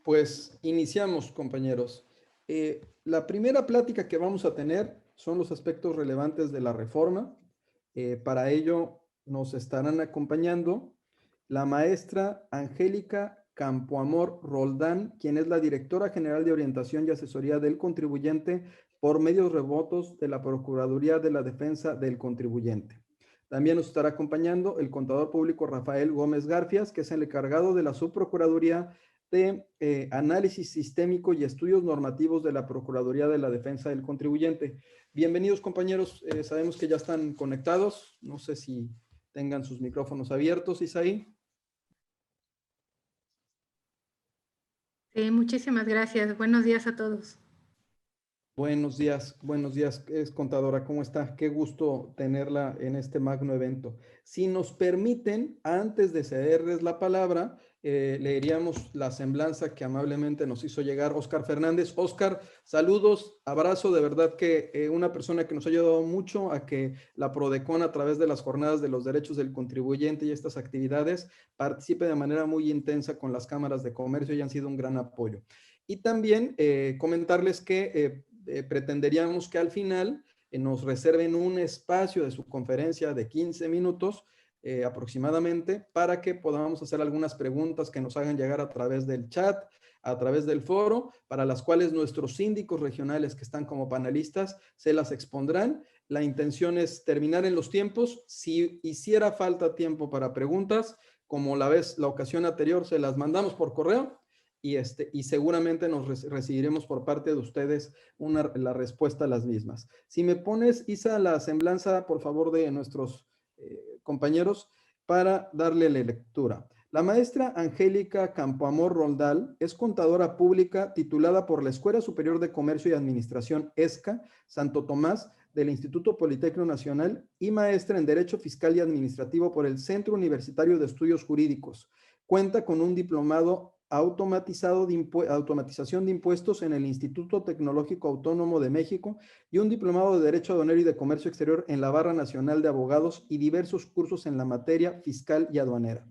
Pues iniciamos, compañeros. La primera plática que vamos a tener son los aspectos relevantes de la reforma. Para ello nos estarán acompañando la maestra Angélica Campoamor Roldán, quien es la directora general de orientación y asesoría del contribuyente por medios remotos de la Procuraduría de la Defensa del Contribuyente. También nos estará acompañando el contador público Rafael Gómez Garfias, que es el encargado de la Subprocuraduría de Análisis Sistémico y Estudios Normativos de la Procuraduría de la Defensa del Contribuyente. Bienvenidos, compañeros. Sabemos que ya están conectados. No sé si tengan sus micrófonos abiertos, Isaí. Sí, muchísimas gracias. Buenos días a todos. Buenos días, contadora, ¿cómo está? Qué gusto tenerla en este magno evento. Si nos permiten, antes de cederles la palabra, leeríamos la semblanza que amablemente nos hizo llegar Óscar Fernández. Óscar, saludos, abrazo, de verdad que una persona que nos ha ayudado mucho a que la Prodecon, a través de las jornadas de los derechos del contribuyente y estas actividades, participe de manera muy intensa con las cámaras de comercio y han sido un gran apoyo. Y también comentarles que pretenderíamos que al final nos reserven un espacio de su conferencia de 15 minutos aproximadamente para que podamos hacer algunas preguntas que nos hagan llegar a través del chat, a través del foro, para las cuales nuestros síndicos regionales que están como panelistas se las expondrán. La intención es terminar en los tiempos. Si hiciera falta tiempo para preguntas, como la ocasión anterior, se las mandamos por correo y seguramente nos recibiremos por parte de ustedes la respuesta a las mismas. Si me pones, Isa, la semblanza, por favor, de nuestros compañeros para darle la lectura. La maestra Angélica Campoamor Roldán es contadora pública titulada por la Escuela Superior de Comercio y Administración ESCA, Santo Tomás, del Instituto Politécnico Nacional y maestra en Derecho Fiscal y Administrativo por el Centro Universitario de Estudios Jurídicos. Cuenta con un diplomado automatización de impuestos en el Instituto Tecnológico Autónomo de México y un diplomado de Derecho Aduanero y de Comercio Exterior en la Barra Nacional de Abogados y diversos cursos en la materia fiscal y aduanera.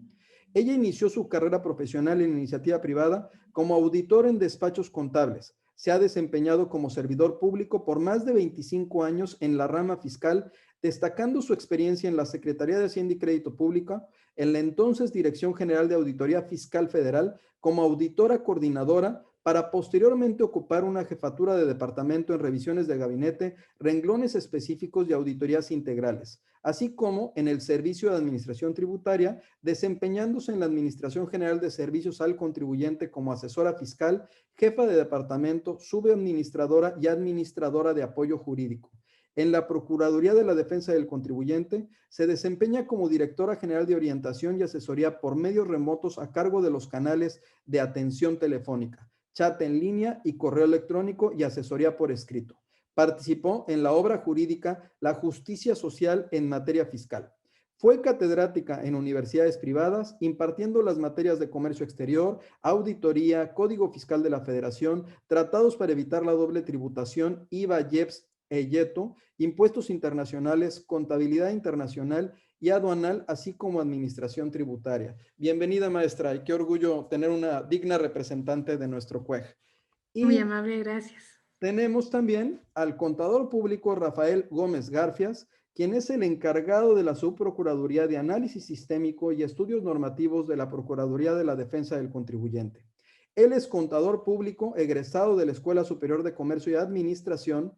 Ella inició su carrera profesional en iniciativa privada como auditor en despachos contables. Se ha desempeñado como servidor público por más de 25 años en la rama fiscal, destacando su experiencia en la Secretaría de Hacienda y Crédito Público, en la entonces Dirección General de Auditoría Fiscal Federal, como auditora coordinadora, para posteriormente ocupar una jefatura de departamento en revisiones de gabinete, renglones específicos y auditorías integrales, así como en el Servicio de Administración Tributaria, desempeñándose en la Administración General de Servicios al Contribuyente como asesora fiscal, jefa de departamento, subadministradora y administradora de apoyo jurídico. En la Procuraduría de la Defensa del Contribuyente se desempeña como directora general de orientación y asesoría por medios remotos a cargo de los canales de atención telefónica, chat en línea y correo electrónico y asesoría por escrito. Participó en la obra jurídica La Justicia Social en materia fiscal. Fue catedrática en universidades privadas, impartiendo las materias de comercio exterior, auditoría, Código Fiscal de la Federación, tratados para evitar la doble tributación, IVA, IEPS, EYETO, impuestos internacionales, contabilidad internacional y aduanal, así como administración tributaria. Bienvenida, maestra, y qué orgullo tener una digna representante de nuestro CUEG. Muy Y amable, gracias. tenemos también al contador público Rafael Gómez Garfias, quien es el encargado de la Subprocuraduría de Análisis Sistémico y Estudios Normativos de la Procuraduría de la Defensa del Contribuyente. Él es contador público egresado de la Escuela Superior de Comercio y Administración,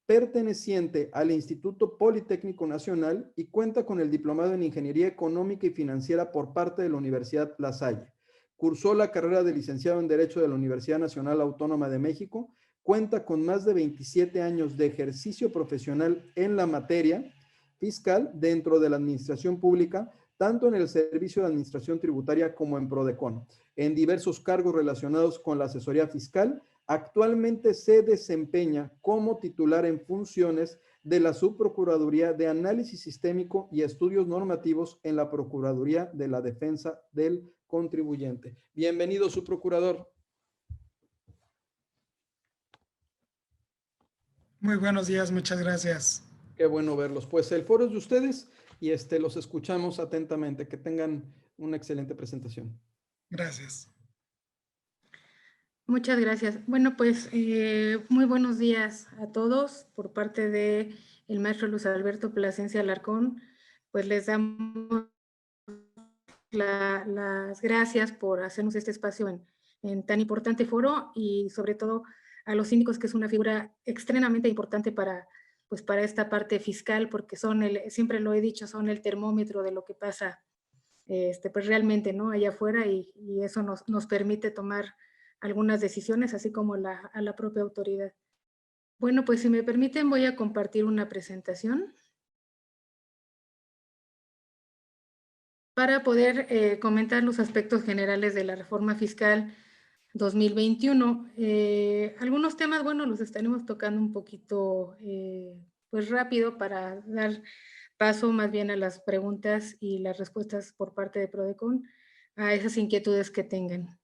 perteneciente al Instituto Politécnico Nacional y cuenta con el diplomado en Ingeniería Económica y Financiera por parte de la Universidad La Salle. Cursó la carrera de licenciado en Derecho de la Universidad Nacional Autónoma de México, cuenta con más de 27 años de ejercicio profesional en la materia fiscal dentro de la administración pública, tanto en el Servicio de Administración Tributaria como en Prodecon, en diversos cargos relacionados con la asesoría fiscal. Actualmente se desempeña como titular en funciones de la Subprocuraduría de Análisis Sistémico y Estudios Normativos en la Procuraduría de la Defensa del Contribuyente. Bienvenido, subprocurador. Muy buenos días, muchas gracias. Qué bueno verlos. Pues el foro es de ustedes y los escuchamos atentamente. Que tengan una excelente presentación. Gracias. Muchas gracias. Bueno, pues muy buenos días a todos por parte de el maestro Luis Alberto Plasencia Alarcón. Pues les damos las gracias por hacernos este espacio en tan importante foro y sobre todo a los síndicos, que es una figura extremadamente importante pues para esta parte fiscal, porque siempre lo he dicho, son el termómetro de lo que pasa pues realmente, ¿no? Allá afuera, y eso nos permite tomar algunas decisiones, así como a la propia autoridad. Bueno, pues si me permiten, voy a compartir una presentación para poder comentar los aspectos generales de la reforma fiscal 2021. Algunos temas, bueno, los estaremos tocando un poquito pues rápido para dar paso más bien a las preguntas y las respuestas por parte de Prodecon a esas inquietudes que tengan.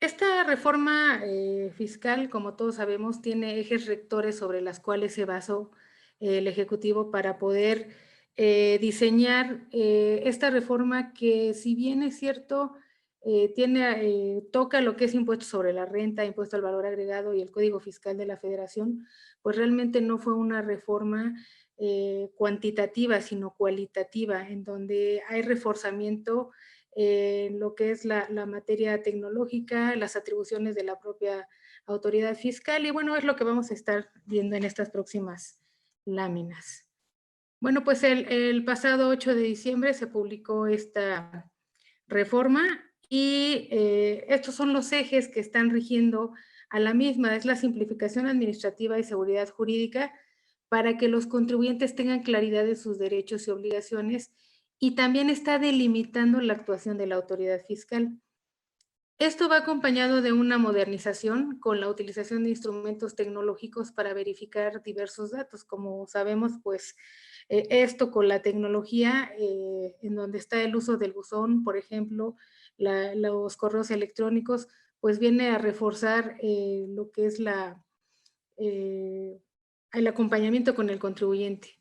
Esta reforma fiscal, como todos sabemos, tiene ejes rectores sobre las cuales se basó el Ejecutivo para poder diseñar esta reforma que, si bien es cierto, toca lo que es impuesto sobre la renta, impuesto al valor agregado y el Código Fiscal de la Federación, pues realmente no fue una reforma cuantitativa, sino cualitativa, en donde hay reforzamiento en lo que es la materia tecnológica, las atribuciones de la propia autoridad fiscal, y bueno, es lo que vamos a estar viendo en estas próximas láminas. Bueno, pues el pasado 8 de diciembre se publicó esta reforma y estos son los ejes que están rigiendo a la misma. Es la simplificación administrativa y seguridad jurídica para que los contribuyentes tengan claridad de sus derechos y obligaciones, y también está delimitando la actuación de la autoridad fiscal. Esto va acompañado de una modernización con la utilización de instrumentos tecnológicos para verificar diversos datos. Como sabemos, pues esto con la tecnología, en donde está el uso del buzón, por ejemplo, los correos electrónicos, pues viene a reforzar lo que es el acompañamiento con el contribuyente.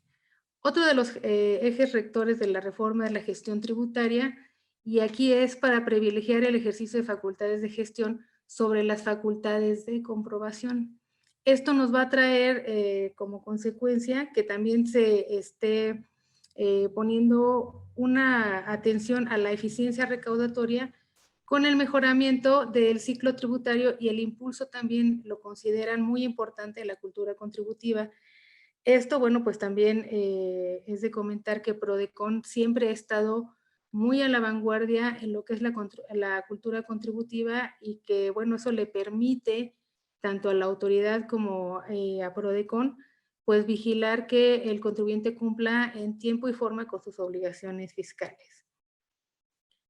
Otro de los ejes rectores de la reforma es la gestión tributaria, y aquí es para privilegiar el ejercicio de facultades de gestión sobre las facultades de comprobación. Esto nos va a traer como consecuencia que también se esté poniendo una atención a la eficiencia recaudatoria con el mejoramiento del ciclo tributario, y el impulso también lo consideran muy importante la cultura contributiva. Esto, bueno, pues también es de comentar que Prodecon siempre ha estado muy a la vanguardia en lo que es la cultura contributiva, y que, bueno, eso le permite tanto a la autoridad como a Prodecon, pues vigilar que el contribuyente cumpla en tiempo y forma con sus obligaciones fiscales.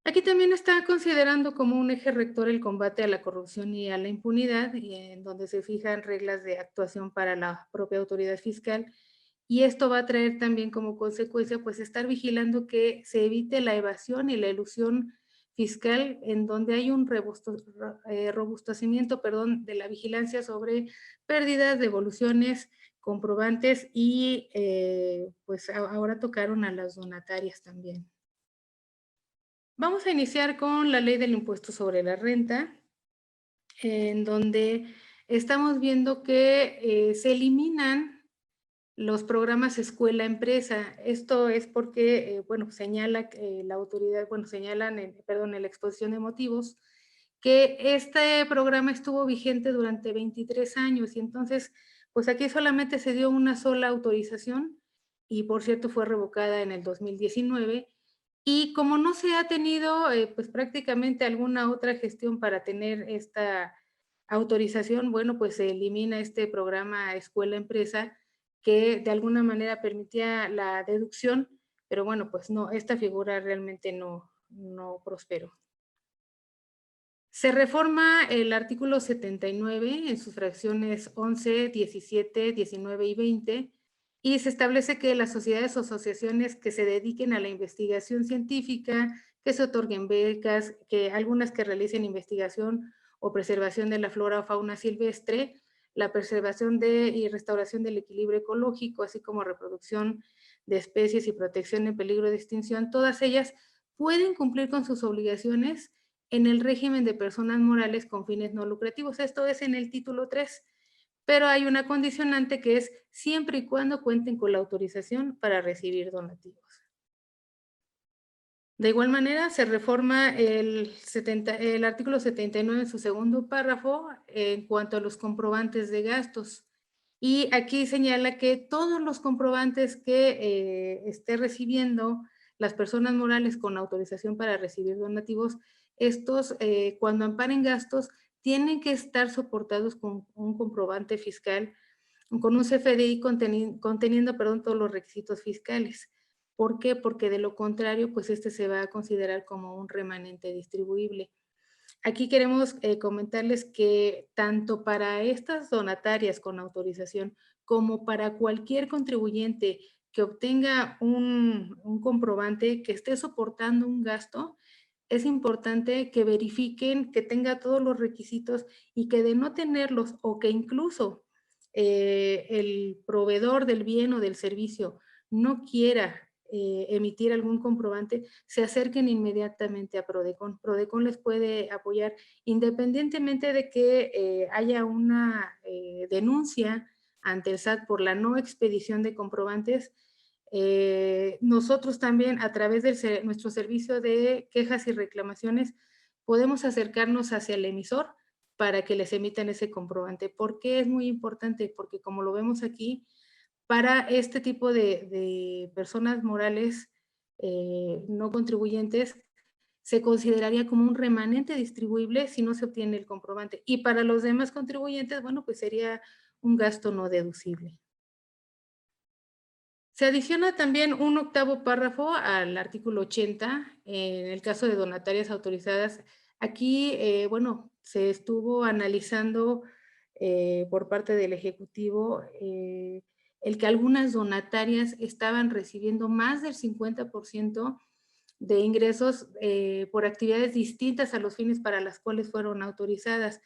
Aquí también está considerando como un eje rector el combate a la corrupción y a la impunidad, y en donde se fijan reglas de actuación para la propia autoridad fiscal, y esto va a traer también como consecuencia pues estar vigilando que se evite la evasión y la elusión fiscal, en donde hay un robustecimiento, de la vigilancia sobre pérdidas, devoluciones, comprobantes, y pues ahora tocaron a las donatarias también. Vamos a iniciar con la ley del impuesto sobre la renta, en donde estamos viendo que se eliminan los programas escuela-empresa. Esto es porque, bueno, señala la autoridad, bueno, señalan, en la exposición de motivos, que este programa estuvo vigente durante 23 años, y entonces, pues aquí solamente se dio una sola autorización, y por cierto fue revocada en el 2019, y como no se ha tenido pues prácticamente alguna otra gestión para tener esta autorización, bueno, pues se elimina este programa escuela-empresa, que de alguna manera permitía la deducción, pero bueno, pues no, esta figura realmente no prosperó. Se reforma el artículo 79 en sus fracciones 11, 17, 19 y 20, y se establece que las sociedades o asociaciones que se dediquen a la investigación científica, que se otorguen becas, que algunas que realicen investigación o preservación de la flora o fauna silvestre, la preservación y restauración del equilibrio ecológico, así como reproducción de especies y protección en peligro de extinción, todas ellas pueden cumplir con sus obligaciones en el régimen de personas morales con fines no lucrativos. Esto es en el título 3, pero hay una condicionante que es siempre y cuando cuenten con la autorización para recibir donativos. De igual manera, se reforma el artículo 79 en su segundo párrafo en cuanto a los comprobantes de gastos. Y aquí señala que todos los comprobantes que esté recibiendo las personas morales con autorización para recibir donativos, estos, cuando amparen gastos, tienen que estar soportados con un comprobante fiscal, con un CFDI conteniendo todos los requisitos fiscales. ¿Por qué? Porque de lo contrario, pues este se va a considerar como un remanente distribuible. Aquí queremos comentarles que tanto para estas donatarias con autorización como para cualquier contribuyente que obtenga un comprobante que esté soportando un gasto, es importante que verifiquen que tenga todos los requisitos y que de no tenerlos o que incluso el proveedor del bien o del servicio no quiera emitir algún comprobante, se acerquen inmediatamente a Prodecon. Prodecon les puede apoyar independientemente de que haya una denuncia ante el SAT por la no expedición de comprobantes. Nosotros también a través de nuestro servicio de quejas y reclamaciones podemos acercarnos hacia el emisor para que les emitan ese comprobante. ¿Por qué es muy importante? Porque como lo vemos aquí, para este tipo de personas morales no contribuyentes, se consideraría como un remanente distribuible si no se obtiene el comprobante. Y para los demás contribuyentes, bueno, pues sería un gasto no deducible. Se adiciona también un octavo párrafo al artículo 80, en el caso de donatarias autorizadas. Aquí, bueno, se estuvo analizando por parte del Ejecutivo el que algunas donatarias estaban recibiendo más del 50% de ingresos por actividades distintas a los fines para las cuales fueron autorizadas.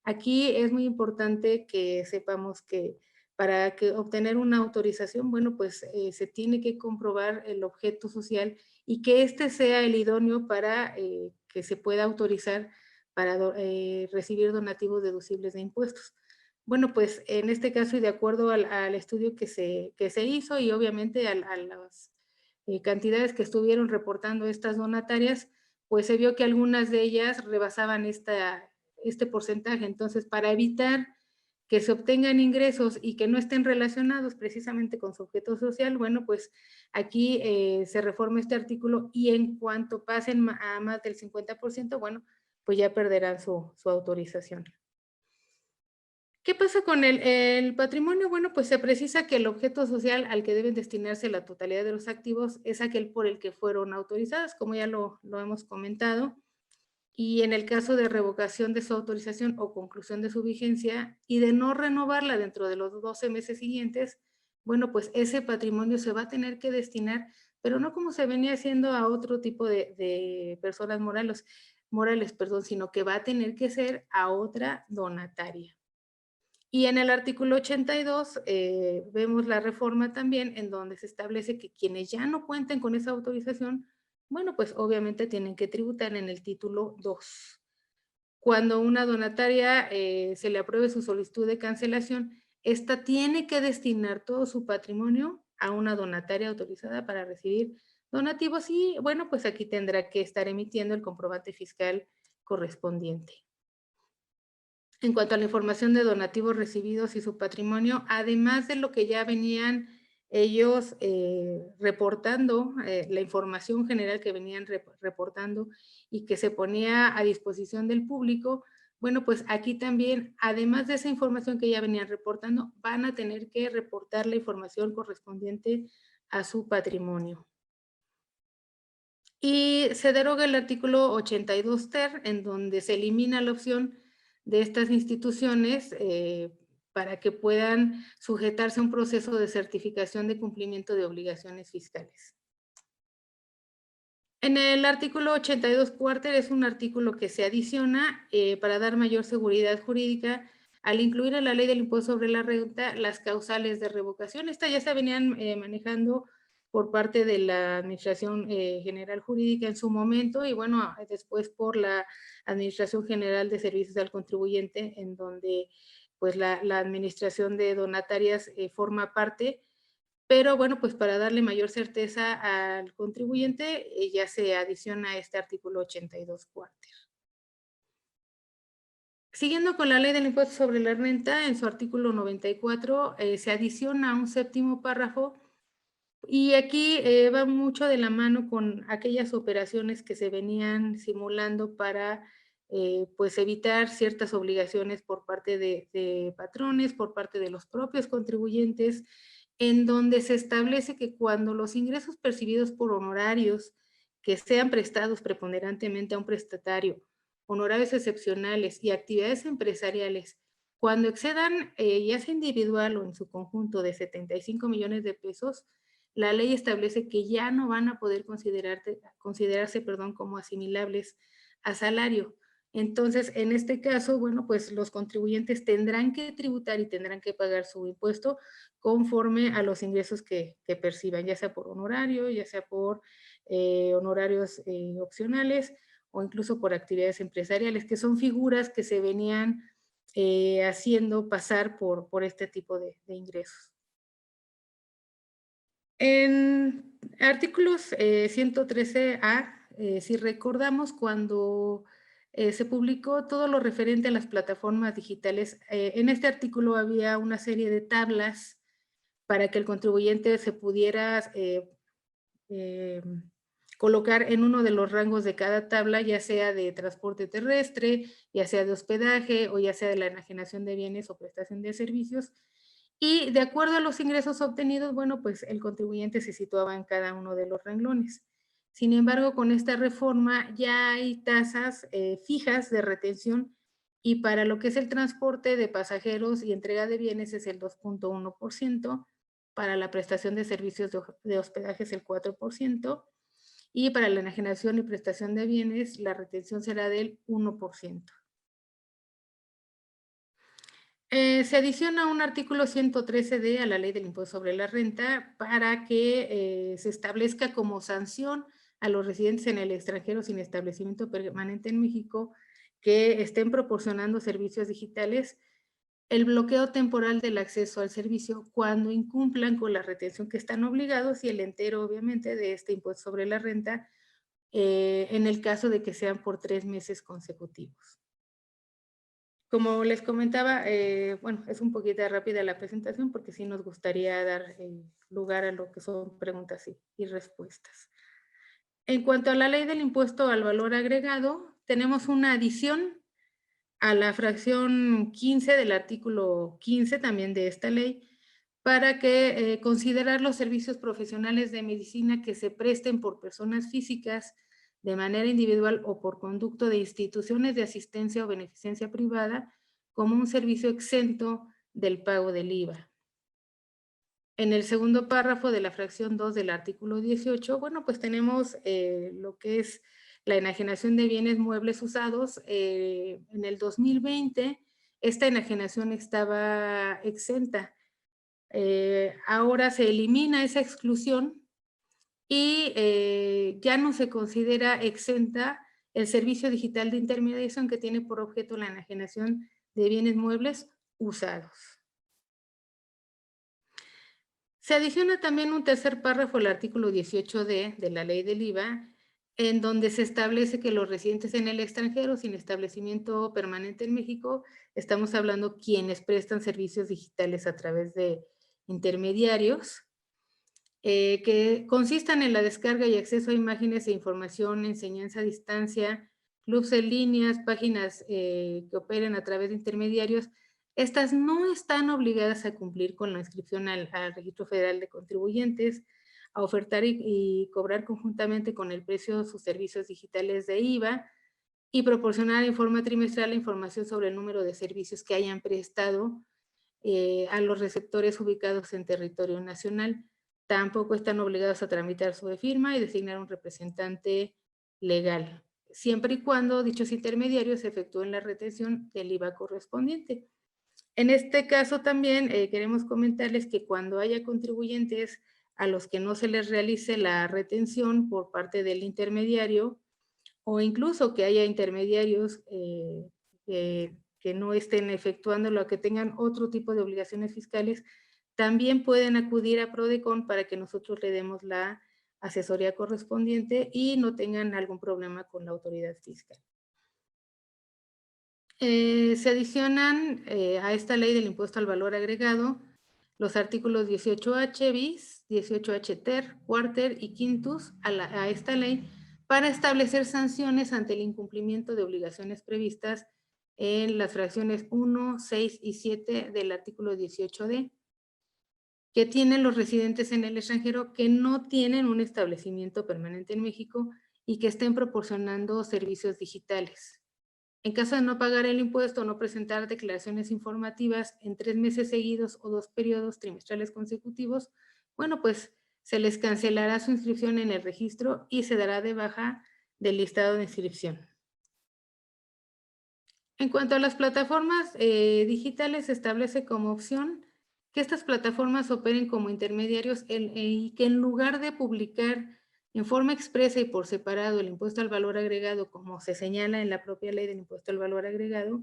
Aquí es muy importante que sepamos que para que obtener una autorización, bueno, pues se tiene que comprobar el objeto social y que este sea el idóneo para que se pueda autorizar para recibir donativos deducibles de impuestos. Bueno, pues en este caso y de acuerdo al estudio que se hizo y obviamente a las cantidades que estuvieron reportando estas donatarias, pues se vio que algunas de ellas rebasaban este porcentaje. Entonces, para evitar que se obtengan ingresos y que no estén relacionados precisamente con su objeto social, bueno, pues aquí se reforma este artículo y en cuanto pasen a más del 50%, bueno, pues ya perderán su autorización. ¿Qué pasa con el patrimonio? Bueno, pues se precisa que el objeto social al que deben destinarse la totalidad de los activos es aquel por el que fueron autorizadas, como ya lo hemos comentado. Y en el caso de revocación de su autorización o conclusión de su vigencia y de no renovarla dentro de los 12 meses siguientes, bueno, pues ese patrimonio se va a tener que destinar, pero no como se venía haciendo a otro tipo de personas morales, sino que va a tener que ser a otra donataria. Y en el artículo 82 vemos la reforma también en donde se establece que quienes ya no cuenten con esa autorización, bueno, pues obviamente tienen que tributar en el título 2. Cuando una donataria se le apruebe su solicitud de cancelación, esta tiene que destinar todo su patrimonio a una donataria autorizada para recibir donativos y, bueno, pues aquí tendrá que estar emitiendo el comprobante fiscal correspondiente. En cuanto a la información de donativos recibidos y su patrimonio, además de lo que ya venían ellos reportando, la información general que venían reportando y que se ponía a disposición del público, bueno, pues aquí también, además de esa información que ya venían reportando, van a tener que reportar la información correspondiente a su patrimonio. Y se deroga el artículo 82 ter, en donde se elimina la opción de estas instituciones para que puedan sujetarse a un proceso de certificación de cumplimiento de obligaciones fiscales. En el artículo 82 cuarter es un artículo que se adiciona para dar mayor seguridad jurídica al incluir en la ley del impuesto sobre la renta las causales de revocación. Estas ya se venían manejando por parte de la Administración General Jurídica en su momento y bueno, después por la Administración General de Servicios al Contribuyente, en donde pues la Administración de Donatarias forma parte, pero bueno, pues para darle mayor certeza al contribuyente ya se adiciona este artículo 82 cuarter. Siguiendo con la ley del impuesto sobre la renta, en su artículo 94 se adiciona un séptimo párrafo y aquí va mucho de la mano con aquellas operaciones que se venían simulando para pues evitar ciertas obligaciones por parte de patrones, por parte de los propios contribuyentes, en donde se establece que cuando los ingresos percibidos por honorarios que sean prestados preponderantemente a un prestatario, honorarios excepcionales y actividades empresariales, cuando excedan ya sea individual o en su conjunto de 75 millones de pesos, la ley establece que ya no van a poder considerarse como asimilables a salario. Entonces, en este caso, bueno, pues los contribuyentes tendrán que tributar y tendrán que pagar su impuesto conforme a los ingresos que perciban, ya sea por honorario, ya sea por honorarios opcionales o incluso por actividades empresariales, que son figuras que se venían haciendo pasar por este tipo de ingresos. En artículos 113A, si recordamos cuando se publicó todo lo referente a las plataformas digitales, en este artículo había una serie de tablas para que el contribuyente se pudiera colocar en uno de los rangos de cada tabla, ya sea de transporte terrestre, ya sea de hospedaje o ya sea de la enajenación de bienes o prestación de servicios. Y de acuerdo a los ingresos obtenidos, bueno, pues el contribuyente se situaba en cada uno de los renglones. Sin embargo, con esta reforma ya hay tasas fijas de retención y para lo que es el transporte de pasajeros y entrega de bienes es el 2.1%, para la prestación de servicios de hospedaje es el 4%, y para la enajenación y prestación de bienes la retención será del 1%. Se adiciona un artículo 113D a la ley del impuesto sobre la renta para que se establezca como sanción a los residentes en el extranjero sin establecimiento permanente en México que estén proporcionando servicios digitales el bloqueo temporal del acceso al servicio cuando incumplan con la retención que están obligados y el entero, obviamente, de este impuesto sobre la renta en el caso de que sean por 3 meses consecutivos. Como les comentaba, bueno, es un poquito rápida la presentación porque sí nos gustaría dar lugar a lo que son preguntas y respuestas. En cuanto a la ley del impuesto al valor agregado, tenemos una adición a la fracción 15 del artículo 15 también de esta ley para que considerar los servicios profesionales de medicina que se presten por personas físicas de manera individual o por conducto de instituciones de asistencia o beneficencia privada como un servicio exento del pago del IVA. En el segundo párrafo de la fracción 2 del artículo 18, bueno, pues tenemos lo que es la enajenación de bienes muebles usados. En el 2020, esta enajenación estaba exenta. Ahora se elimina esa exclusión y ya no se considera exenta el servicio digital de intermediación que tiene por objeto la enajenación de bienes muebles usados. Se adiciona también un tercer párrafo al artículo 18D de la ley del IVA, en donde se establece que los residentes en el extranjero sin establecimiento permanente en México, estamos hablando quienes prestan servicios digitales a través de intermediarios, que consistan en la descarga y acceso a imágenes e información, enseñanza a distancia, clubs en líneas, páginas que operen a través de intermediarios. Estas no están obligadas a cumplir con la inscripción al Registro Federal de Contribuyentes, a ofertar y cobrar conjuntamente con el precio sus servicios digitales de IVA y proporcionar en forma trimestral la información sobre el número de servicios que hayan prestado a los receptores ubicados en territorio nacional. Tampoco están obligados a tramitar su firma y designar un representante legal, siempre y cuando dichos intermediarios efectúen la retención del IVA correspondiente. En este caso también queremos comentarles que cuando haya contribuyentes a los que no se les realice la retención por parte del intermediario, o incluso que haya intermediarios que no estén efectuándolo, que tengan otro tipo de obligaciones fiscales, también pueden acudir a Prodecon para que nosotros le demos la asesoría correspondiente y no tengan algún problema con la autoridad fiscal. Se adicionan a esta ley del impuesto al valor agregado los artículos 18H bis, 18H ter, cuarter y quintus a esta ley para establecer sanciones ante el incumplimiento de obligaciones previstas en las fracciones 1, 6 y 7 del artículo 18D, que tienen los residentes en el extranjero que no tienen un establecimiento permanente en México y que estén proporcionando servicios digitales. En caso de no pagar el impuesto o no presentar declaraciones informativas en 3 meses seguidos o 2 periodos trimestrales consecutivos, bueno, pues se les cancelará su inscripción en el registro y se dará de baja del listado de inscripción. En cuanto a las plataformas digitales, se establece como opción que estas plataformas operen como intermediarios y que en lugar de publicar en forma expresa y por separado el impuesto al valor agregado, como se señala en la propia ley del impuesto al valor agregado,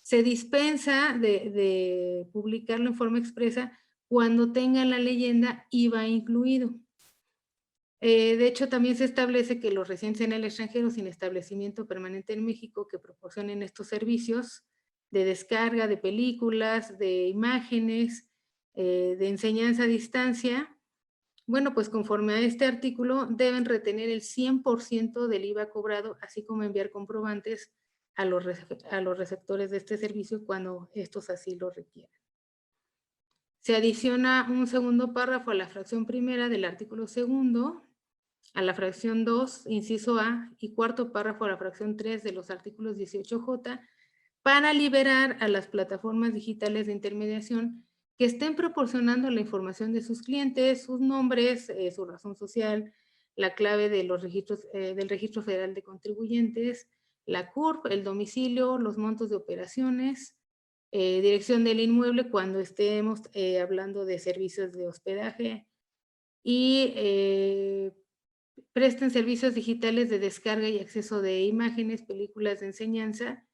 se dispensa de publicarlo en forma expresa cuando tenga la leyenda IVA incluido. De hecho, también se establece que los residentes en el extranjero sin establecimiento permanente en México que proporcionen estos servicios de descarga de películas, de imágenes, de enseñanza a distancia, bueno, pues conforme a este artículo deben retener el 100% del IVA cobrado, así como enviar comprobantes a los receptores de este servicio cuando estos así lo requieran. Se adiciona un segundo párrafo a la fracción primera del artículo segundo, a la fracción 2, inciso A, y cuarto párrafo a la fracción 3 de los artículos 18J, para liberar a las plataformas digitales de intermediación que estén proporcionando la información de sus clientes, sus nombres, su razón social, la clave de los registros, del Registro Federal de Contribuyentes, la CURP, el domicilio, los montos de operaciones, dirección del inmueble cuando estemos hablando de servicios de hospedaje y presten servicios digitales de descarga y acceso de imágenes, películas de enseñanza,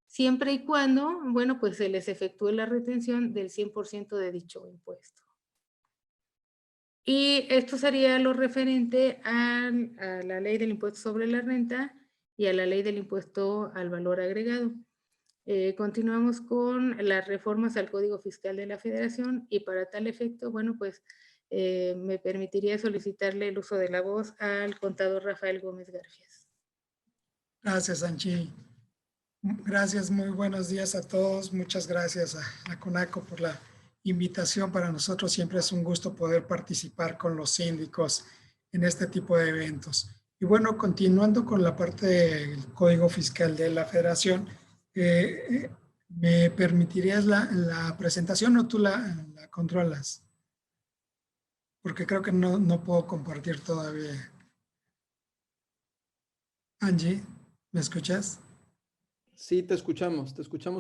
siempre y cuando, bueno, pues se les efectúe la retención del 100% de dicho impuesto. Y esto sería lo referente a la ley del impuesto sobre la renta y a la ley del impuesto al valor agregado. Continuamos con las reformas al Código Fiscal de la Federación y para tal efecto, bueno, pues me permitiría solicitarle el uso de la voz al contador Rafael Gómez Garfias. Gracias, Anchi. Gracias, muy buenos días a todos. Muchas gracias a CONACO por la invitación. Para nosotros siempre es un gusto poder participar con los síndicos en este tipo de eventos. Y bueno, continuando con la parte del Código Fiscal de la Federación, ¿me permitirías la presentación o tú la controlas? Porque creo que no puedo compartir todavía. Angie, ¿me escuchas? Sí, te escuchamos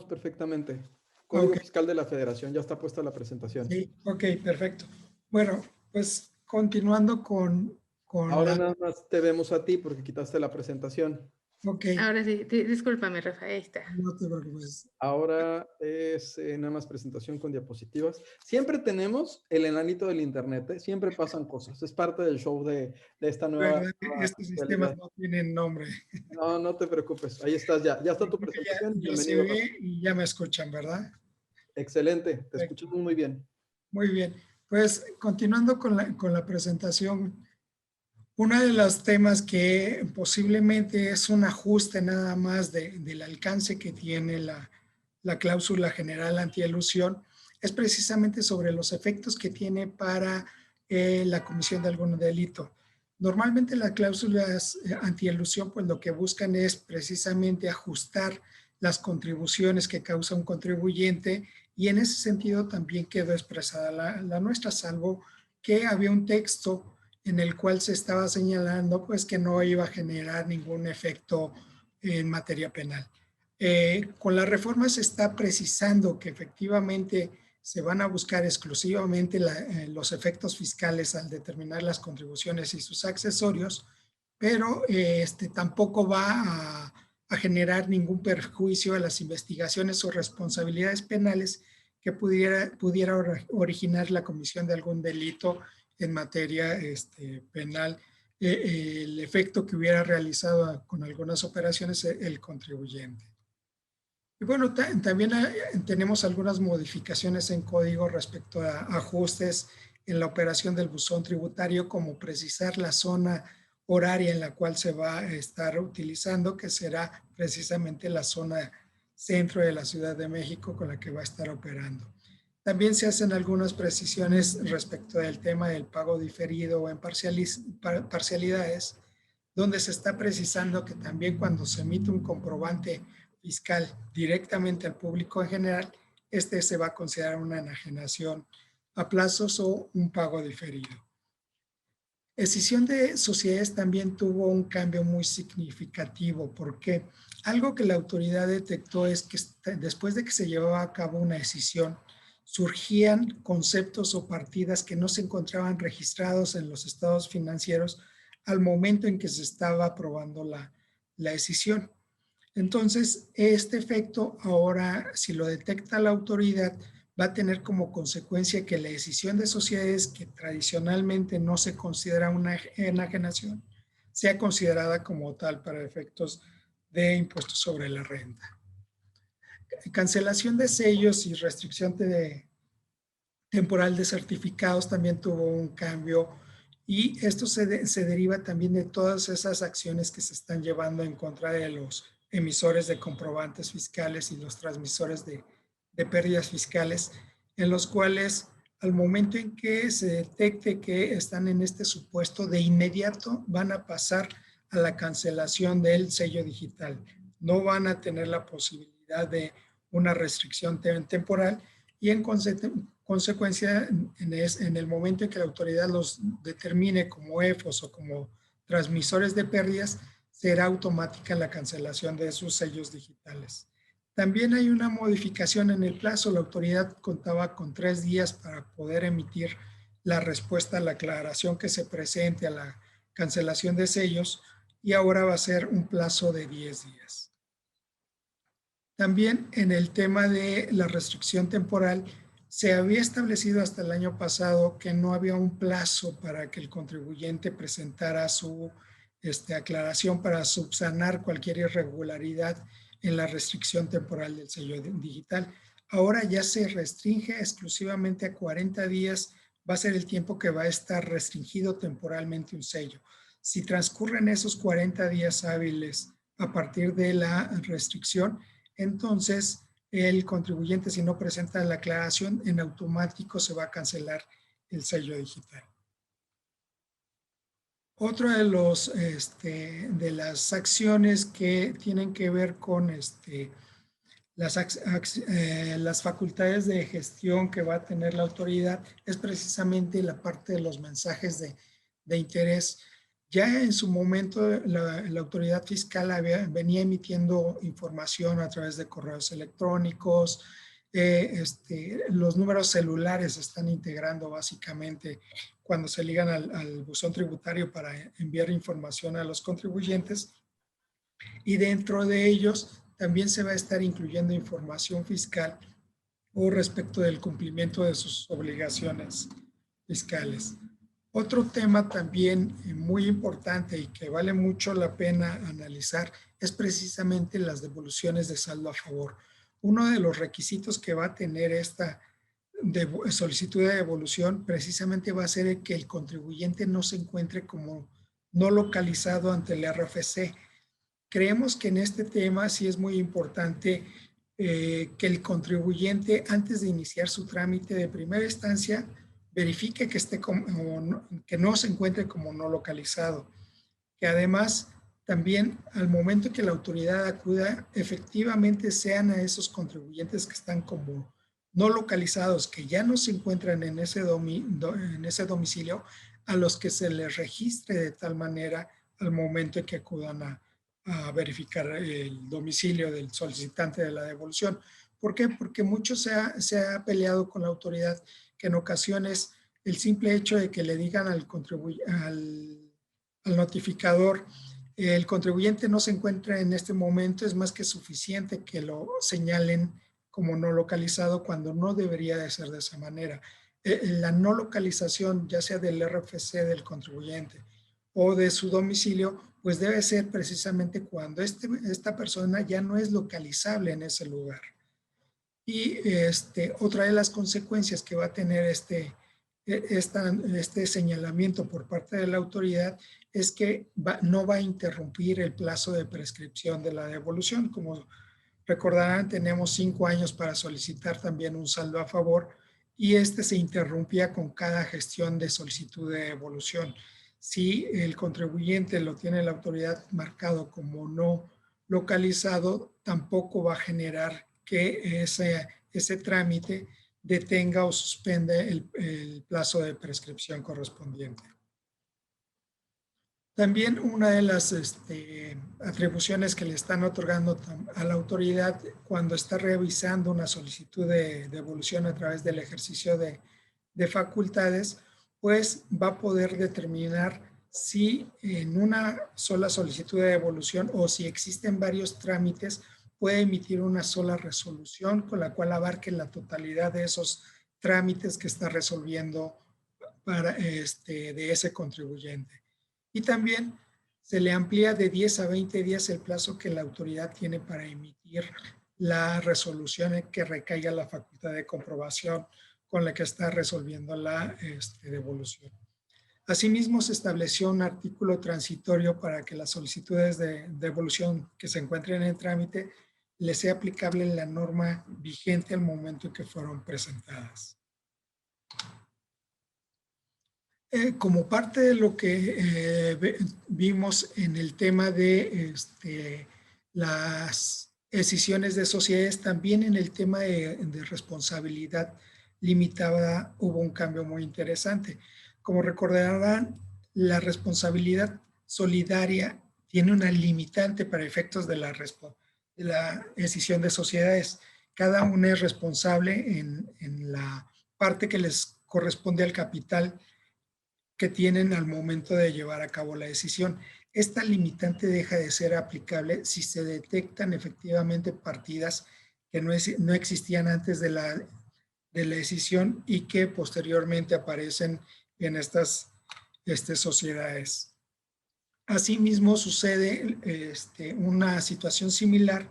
perfectamente. Código Okay. Fiscal de la Federación, ya está puesta la presentación. Sí, ok, perfecto. Bueno, pues continuando con Ahora nada más te vemos a ti porque quitaste la presentación. Ok. Ahora sí, discúlpame, Rafa, ahí está. No te preocupes. Ahora es nada más presentación con diapositivas. Siempre tenemos el enanito del internet, ¿eh? Siempre pasan cosas. Es parte del show de esta nueva Estos sistemas realidad. no tienen nombre. No te preocupes. Ahí estás ya. Ya está tu presentación. Ya se Bienvenido. ve y ya me escuchan, ¿verdad? Excelente. Te escuchamos muy bien. Muy bien. Pues continuando con la presentación, uno de los temas que posiblemente es un ajuste nada más del alcance que tiene la cláusula general antielusión es precisamente sobre los efectos que tiene para la comisión de algún delito. Normalmente las cláusulas antielusión pues lo que buscan es precisamente ajustar las contribuciones que causa un contribuyente y en ese sentido también quedó expresada la nuestra, salvo que había un texto en el cual se estaba señalando pues que no iba a generar ningún efecto en materia penal. Con la reforma se está precisando que efectivamente se van a buscar exclusivamente los efectos fiscales al determinar las contribuciones y sus accesorios, pero tampoco va a generar ningún perjuicio a las investigaciones o responsabilidades penales que pudiera originar la comisión de algún delito en materia penal, el efecto que hubiera realizado con algunas operaciones el contribuyente. Y bueno, también tenemos algunas modificaciones en código respecto a ajustes en la operación del buzón tributario, como precisar la zona horaria en la cual se va a estar utilizando, que será precisamente la zona centro de la Ciudad de México con la que va a estar operando. También se hacen algunas precisiones respecto del tema del pago diferido o en parcialidades, donde se está precisando que también cuando se emite un comprobante fiscal directamente al público en general, se va a considerar una enajenación a plazos o un pago diferido. Escisión de sociedades también tuvo un cambio muy significativo, porque algo que la autoridad detectó es que después de que se llevaba a cabo una escisión, surgían conceptos o partidas que no se encontraban registrados en los estados financieros al momento en que se estaba aprobando la escisión. Entonces, este efecto ahora, si lo detecta la autoridad, va a tener como consecuencia que la escisión de sociedades que tradicionalmente no se considera una enajenación, sea considerada como tal para efectos de impuestos sobre la renta. Cancelación de sellos y restricción temporal de certificados también tuvo un cambio, y esto se deriva también de todas esas acciones que se están llevando en contra de los emisores de comprobantes fiscales y los transmisores de pérdidas fiscales, en los cuales al momento en que se detecte que están en este supuesto, de inmediato van a pasar a la cancelación del sello digital. No van a tener la posibilidad de una restricción temporal, y en consecuencia, en el momento en que la autoridad los determine como EFOS o como transmisores de pérdidas, será automática la cancelación de sus sellos digitales. También hay una modificación en el plazo. La autoridad contaba con 3 días para poder emitir la respuesta a la aclaración que se presente a la cancelación de sellos, y ahora va a ser un plazo de 10 días. También en el tema de la restricción temporal, se había establecido hasta el año pasado que no había un plazo para que el contribuyente presentara su aclaración para subsanar cualquier irregularidad en la restricción temporal del sello digital. Ahora ya se restringe exclusivamente a 40 días, va a ser el tiempo que va a estar restringido temporalmente un sello. Si transcurren esos 40 días hábiles a partir de la restricción, entonces el contribuyente, si no presenta la aclaración, en automático se va a cancelar el sello digital. Otro de las acciones que tienen que ver con las facultades de gestión que va a tener la autoridad es precisamente la parte de los mensajes de interés. Ya en su momento la autoridad fiscal venía emitiendo información a través de correos electrónicos, los números celulares se están integrando básicamente cuando se ligan al buzón tributario para enviar información a los contribuyentes, y dentro de ellos también se va a estar incluyendo información fiscal o respecto del cumplimiento de sus obligaciones fiscales. Otro tema también muy importante y que vale mucho la pena analizar es precisamente las devoluciones de saldo a favor. Uno de los requisitos que va a tener esta solicitud de devolución precisamente va a ser que el contribuyente no se encuentre como no localizado ante el RFC. Creemos que en este tema sí es muy importante que el contribuyente, antes de iniciar su trámite de primera instancia, verifique que no se encuentre como no localizado. Que además, también al momento que la autoridad acuda, efectivamente sean a esos contribuyentes que están como no localizados, que ya no se encuentran en ese domicilio, a los que se les registre de tal manera al momento en que acudan a verificar el domicilio del solicitante de la devolución. ¿Por qué? Porque mucho se ha peleado con la autoridad, que en ocasiones el simple hecho de que le digan al notificador, el contribuyente no se encuentra en este momento, es más que suficiente que lo señalen como no localizado cuando no debería de ser de esa manera. La no localización, ya sea del RFC del contribuyente o de su domicilio, pues debe ser precisamente cuando esta persona ya no es localizable en ese lugar. Y otra de las consecuencias que va a tener este señalamiento por parte de la autoridad es que no va a interrumpir el plazo de prescripción de la devolución. Como recordarán, tenemos 5 años para solicitar también un saldo a favor y se interrumpía con cada gestión de solicitud de devolución. Si el contribuyente lo tiene la autoridad marcado como no localizado, tampoco va a generar que ese trámite detenga o suspende el plazo de prescripción correspondiente. También una de las atribuciones que le están otorgando a la autoridad cuando está revisando una solicitud de devolución a través del ejercicio de facultades, pues va a poder determinar si en una sola solicitud de devolución o si existen varios trámites, puede emitir una sola resolución con la cual abarque la totalidad de esos trámites que está resolviendo de ese contribuyente. Y también se le amplía de 10 a 20 días el plazo que la autoridad tiene para emitir la resolución en que recaiga la facultad de comprobación con la que está resolviendo la devolución. Asimismo, se estableció un artículo transitorio para que las solicitudes de devolución que se encuentren en trámite les sea aplicable la norma vigente al momento en que fueron presentadas. Como parte de lo que vimos en el tema de las escisiones de sociedades, también en el tema de responsabilidad limitada hubo un cambio muy interesante. Como recordarán, la responsabilidad solidaria tiene una limitante para efectos de la escisión de sociedades. Cada una es responsable en la parte que les corresponde al capital que tienen al momento de llevar a cabo la decisión. Esta limitante deja de ser aplicable si se detectan efectivamente partidas que no existían antes de la decisión y que posteriormente aparecen en estas sociedades. Asimismo, sucede una situación similar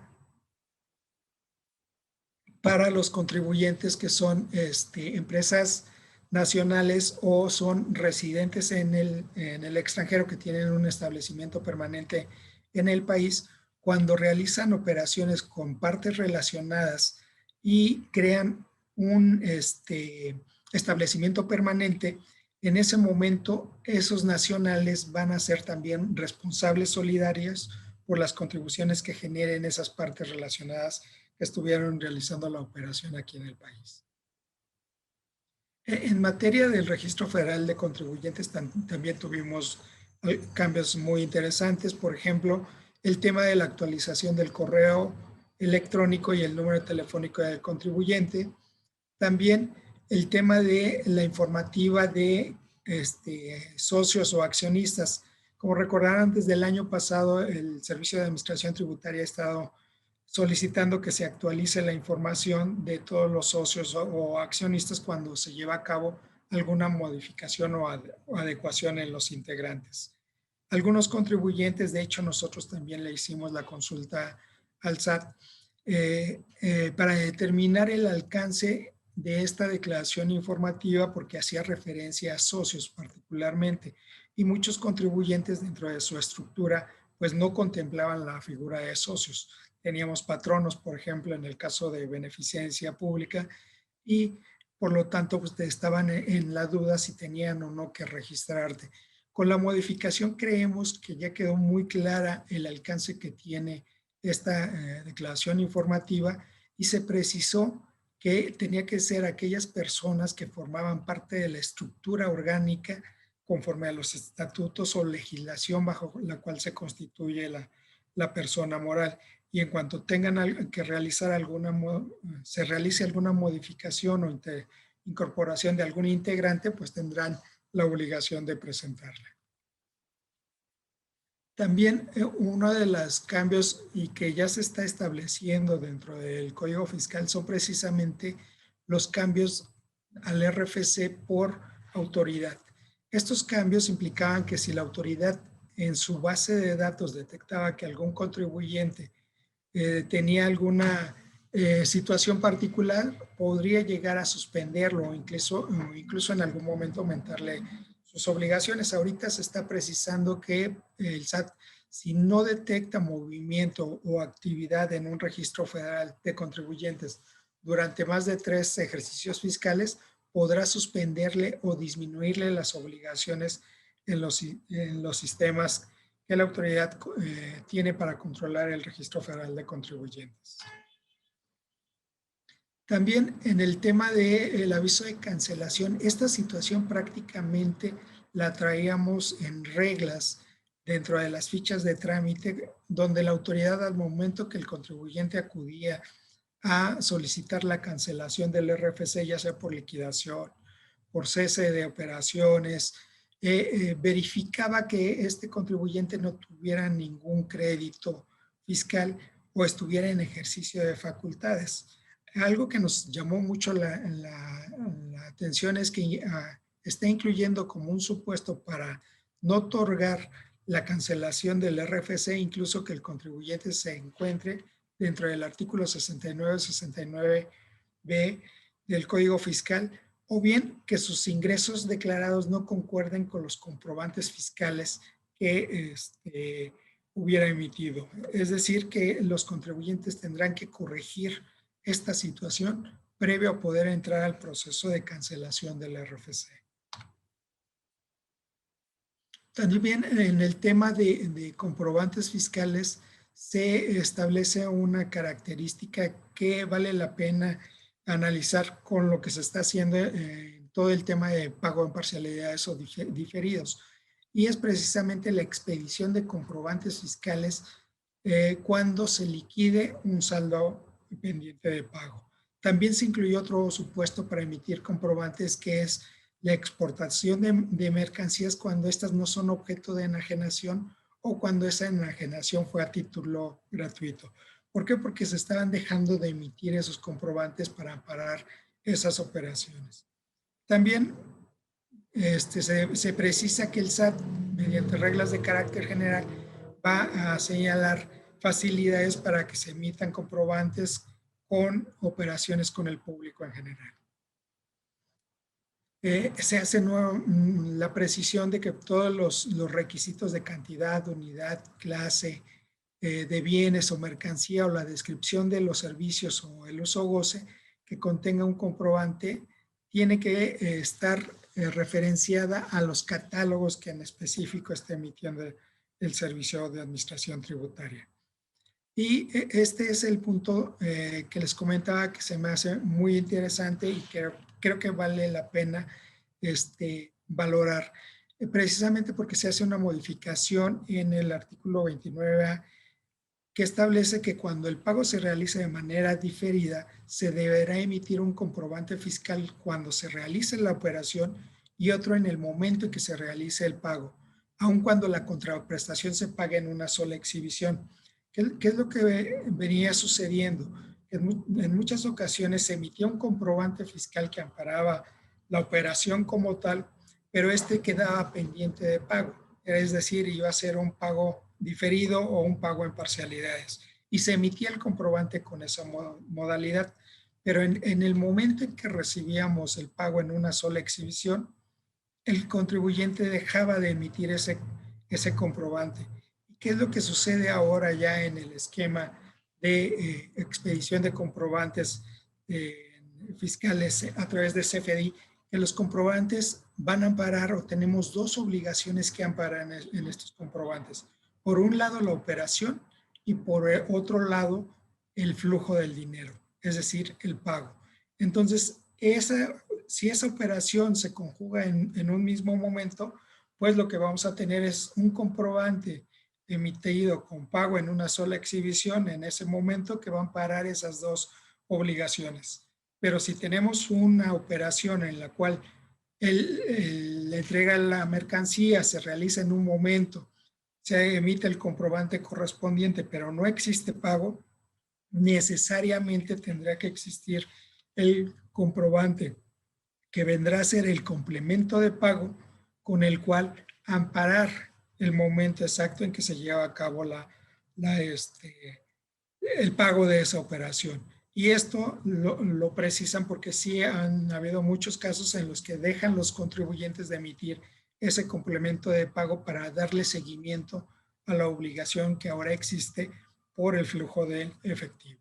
para los contribuyentes que son empresas nacionales o son residentes en el extranjero que tienen un establecimiento permanente en el país, cuando realizan operaciones con partes relacionadas y crean un establecimiento permanente. En ese momento, esos nacionales van a ser también responsables solidarios por las contribuciones que generen esas partes relacionadas que estuvieron realizando la operación aquí en el país. En materia del Registro Federal de Contribuyentes también tuvimos cambios muy interesantes. Por ejemplo, el tema de la actualización del correo electrónico y el número telefónico del contribuyente. También el tema de la informativa de socios o accionistas. Como recordarán, desde el año pasado el Servicio de Administración Tributaria ha estado solicitando que se actualice la información de todos los socios o accionistas cuando se lleva a cabo alguna modificación o adecuación en los integrantes. Algunos contribuyentes, de hecho nosotros también le hicimos la consulta al SAT para determinar el alcance de esta declaración informativa, porque hacía referencia a socios particularmente, y muchos contribuyentes dentro de su estructura pues no contemplaban la figura de socios. Teníamos patronos, por ejemplo, en el caso de beneficencia pública, y por lo tanto pues, estaban en la duda si tenían o no que registrarte. Con la modificación creemos que ya quedó muy clara el alcance que tiene esta declaración informativa y se precisó que tenía que ser aquellas personas que formaban parte de la estructura orgánica conforme a los estatutos o legislación bajo la cual se constituye la persona moral. y en cuanto tengan que realizar se realice alguna modificación o incorporación de algún integrante, pues tendrán la obligación de presentarla. También uno de los cambios y que ya se está estableciendo dentro del Código Fiscal son precisamente los cambios al RFC por autoridad. Estos cambios implicaban que si la autoridad en su base de datos detectaba que algún contribuyente tenía alguna situación particular, podría llegar a suspenderlo o incluso en algún momento aumentarle sus obligaciones. Ahorita se está precisando que el SAT, si no detecta movimiento o actividad en un registro federal de contribuyentes durante más de 3 ejercicios fiscales, podrá suspenderle o disminuirle las obligaciones en los sistemas que la autoridad tiene para controlar el registro federal de contribuyentes. También en el tema del aviso de cancelación, esta situación prácticamente la traíamos en reglas dentro de las fichas de trámite, donde la autoridad al momento que el contribuyente acudía a solicitar la cancelación del RFC, ya sea por liquidación, por cese de operaciones, verificaba que este contribuyente no tuviera ningún crédito fiscal o estuviera en ejercicio de facultades. Algo que nos llamó mucho la atención es que está incluyendo como un supuesto para no otorgar la cancelación del RFC, incluso que el contribuyente se encuentre dentro del artículo 69-69B del Código Fiscal, o bien que sus ingresos declarados no concuerden con los comprobantes fiscales que hubiera emitido. Es decir, que los contribuyentes tendrán que corregir esta situación previo a poder entrar al proceso de cancelación del RFC. También en el tema de comprobantes fiscales se establece una característica que vale la pena analizar con lo que se está haciendo en todo el tema de pago en parcialidades o diferidos. Y es precisamente la expedición de comprobantes fiscales cuando se liquide un saldo pendiente de pago. También se incluyó otro supuesto para emitir comprobantes, que es la exportación de mercancías cuando estas no son objeto de enajenación o cuando esa enajenación fue a título gratuito. ¿Por qué? Porque se estaban dejando de emitir esos comprobantes para amparar esas operaciones. También se precisa que el SAT, mediante reglas de carácter general, va a señalar facilidades para que se emitan comprobantes con operaciones con el público en general. Se hace la precisión de que todos los requisitos de cantidad, unidad, clase, de bienes o mercancía o la descripción de los servicios o el uso o goce que contenga un comprobante tiene que estar referenciada a los catálogos que en específico esté emitiendo el servicio de administración tributaria. Y este es el punto que les comentaba que se me hace muy interesante y que creo que vale la pena valorar, precisamente porque se hace una modificación en el artículo 29A que establece que cuando el pago se realice de manera diferida, se deberá emitir un comprobante fiscal cuando se realice la operación y otro en el momento en que se realice el pago, aun cuando la contraprestación se pague en una sola exhibición. ¿Qué es lo que venía sucediendo? En muchas ocasiones se emitía un comprobante fiscal que amparaba la operación como tal, pero quedaba pendiente de pago. Es decir, iba a ser un pago diferido o un pago en parcialidades. Y se emitía el comprobante con esa modalidad. Pero en el momento en que recibíamos el pago en una sola exhibición, el contribuyente dejaba de emitir ese comprobante. ¿Qué es lo que sucede ahora ya en el esquema de expedición de comprobantes fiscales a través de CFDI? Que los comprobantes van a amparar o tenemos dos obligaciones que amparan en estos comprobantes. Por un lado, la operación y por otro lado, el flujo del dinero, es decir, el pago. Entonces, si esa operación se conjuga en un mismo momento, pues lo que vamos a tener es un comprobante emitido con pago en una sola exhibición, en ese momento que van a parar esas dos obligaciones. Pero si tenemos una operación en la cual la entrega de la mercancía se realiza en un momento, se emite el comprobante correspondiente, pero no existe pago, necesariamente tendrá que existir el comprobante que vendrá a ser el complemento de pago con el cual amparar el momento exacto en que se lleva a cabo el pago de esa operación. Y esto lo precisan porque sí han habido muchos casos en los que dejan los contribuyentes de emitir ese complemento de pago para darle seguimiento a la obligación que ahora existe por el flujo del efectivo.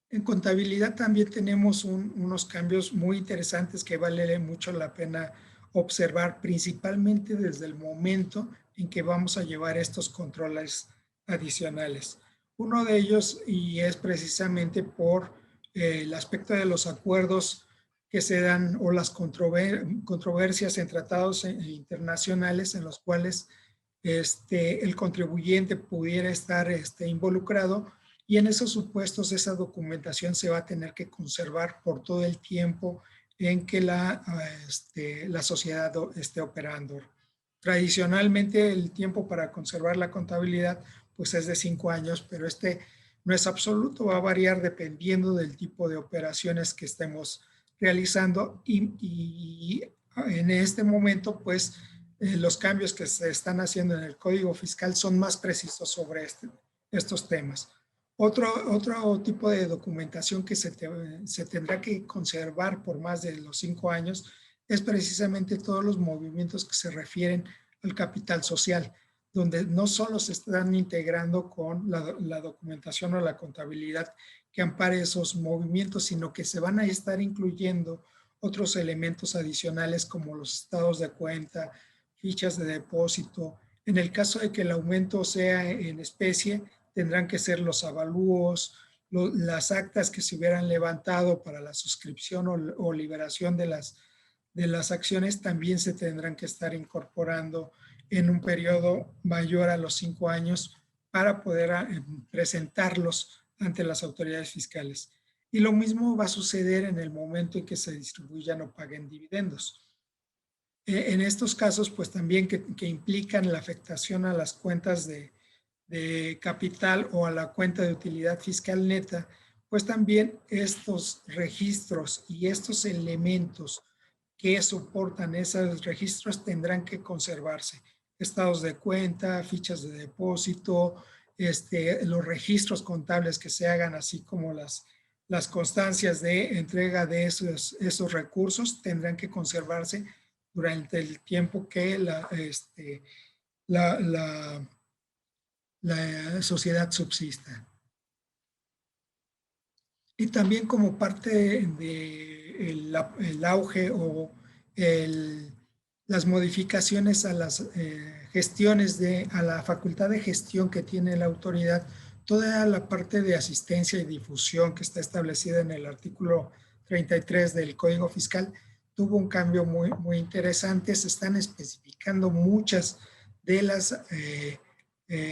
En contabilidad también tenemos unos cambios muy interesantes que vale mucho la pena observar, principalmente desde el momento en que vamos a llevar estos controles adicionales. Uno de ellos, y es precisamente por el aspecto de los acuerdos que se dan o las controversias en tratados internacionales en los cuales el contribuyente pudiera estar involucrado, y en esos supuestos esa documentación se va a tener que conservar por todo el tiempo en que la sociedad esté operando. Tradicionalmente el tiempo para conservar la contabilidad pues es de 5 años, pero no es absoluto, va a variar dependiendo del tipo de operaciones que estemos realizando, y en este momento pues los cambios que se están haciendo en el Código Fiscal son más precisos sobre estos temas. Otro tipo de documentación que se tendrá que conservar por más de los 5 años es precisamente todos los movimientos que se refieren al capital social, donde no solo se están integrando con la documentación o la contabilidad que ampare esos movimientos, sino que se van a estar incluyendo otros elementos adicionales como los estados de cuenta, fichas de depósito. En el caso de que el aumento sea en especie, tendrán que ser los avalúos, las actas que se hubieran levantado para la suscripción o liberación de las acciones también se tendrán que estar incorporando en un periodo mayor a los 5 años para poder presentarlos ante las autoridades fiscales. Y lo mismo va a suceder en el momento en que se distribuyan o paguen dividendos. En estos casos, pues también que implican la afectación a las cuentas de capital o a la cuenta de utilidad fiscal neta, pues también estos registros y estos elementos que soportan esos registros tendrán que conservarse. Estados de cuenta, fichas de depósito, los registros contables que se hagan, así como las constancias de entrega de esos recursos tendrán que conservarse durante el tiempo que la sociedad subsista. Y también como parte del auge o las modificaciones a las gestiones a la facultad de gestión que tiene la autoridad, toda la parte de asistencia y difusión que está establecida en el artículo 33 del Código Fiscal tuvo un cambio muy, muy interesante. Se están especificando muchas de las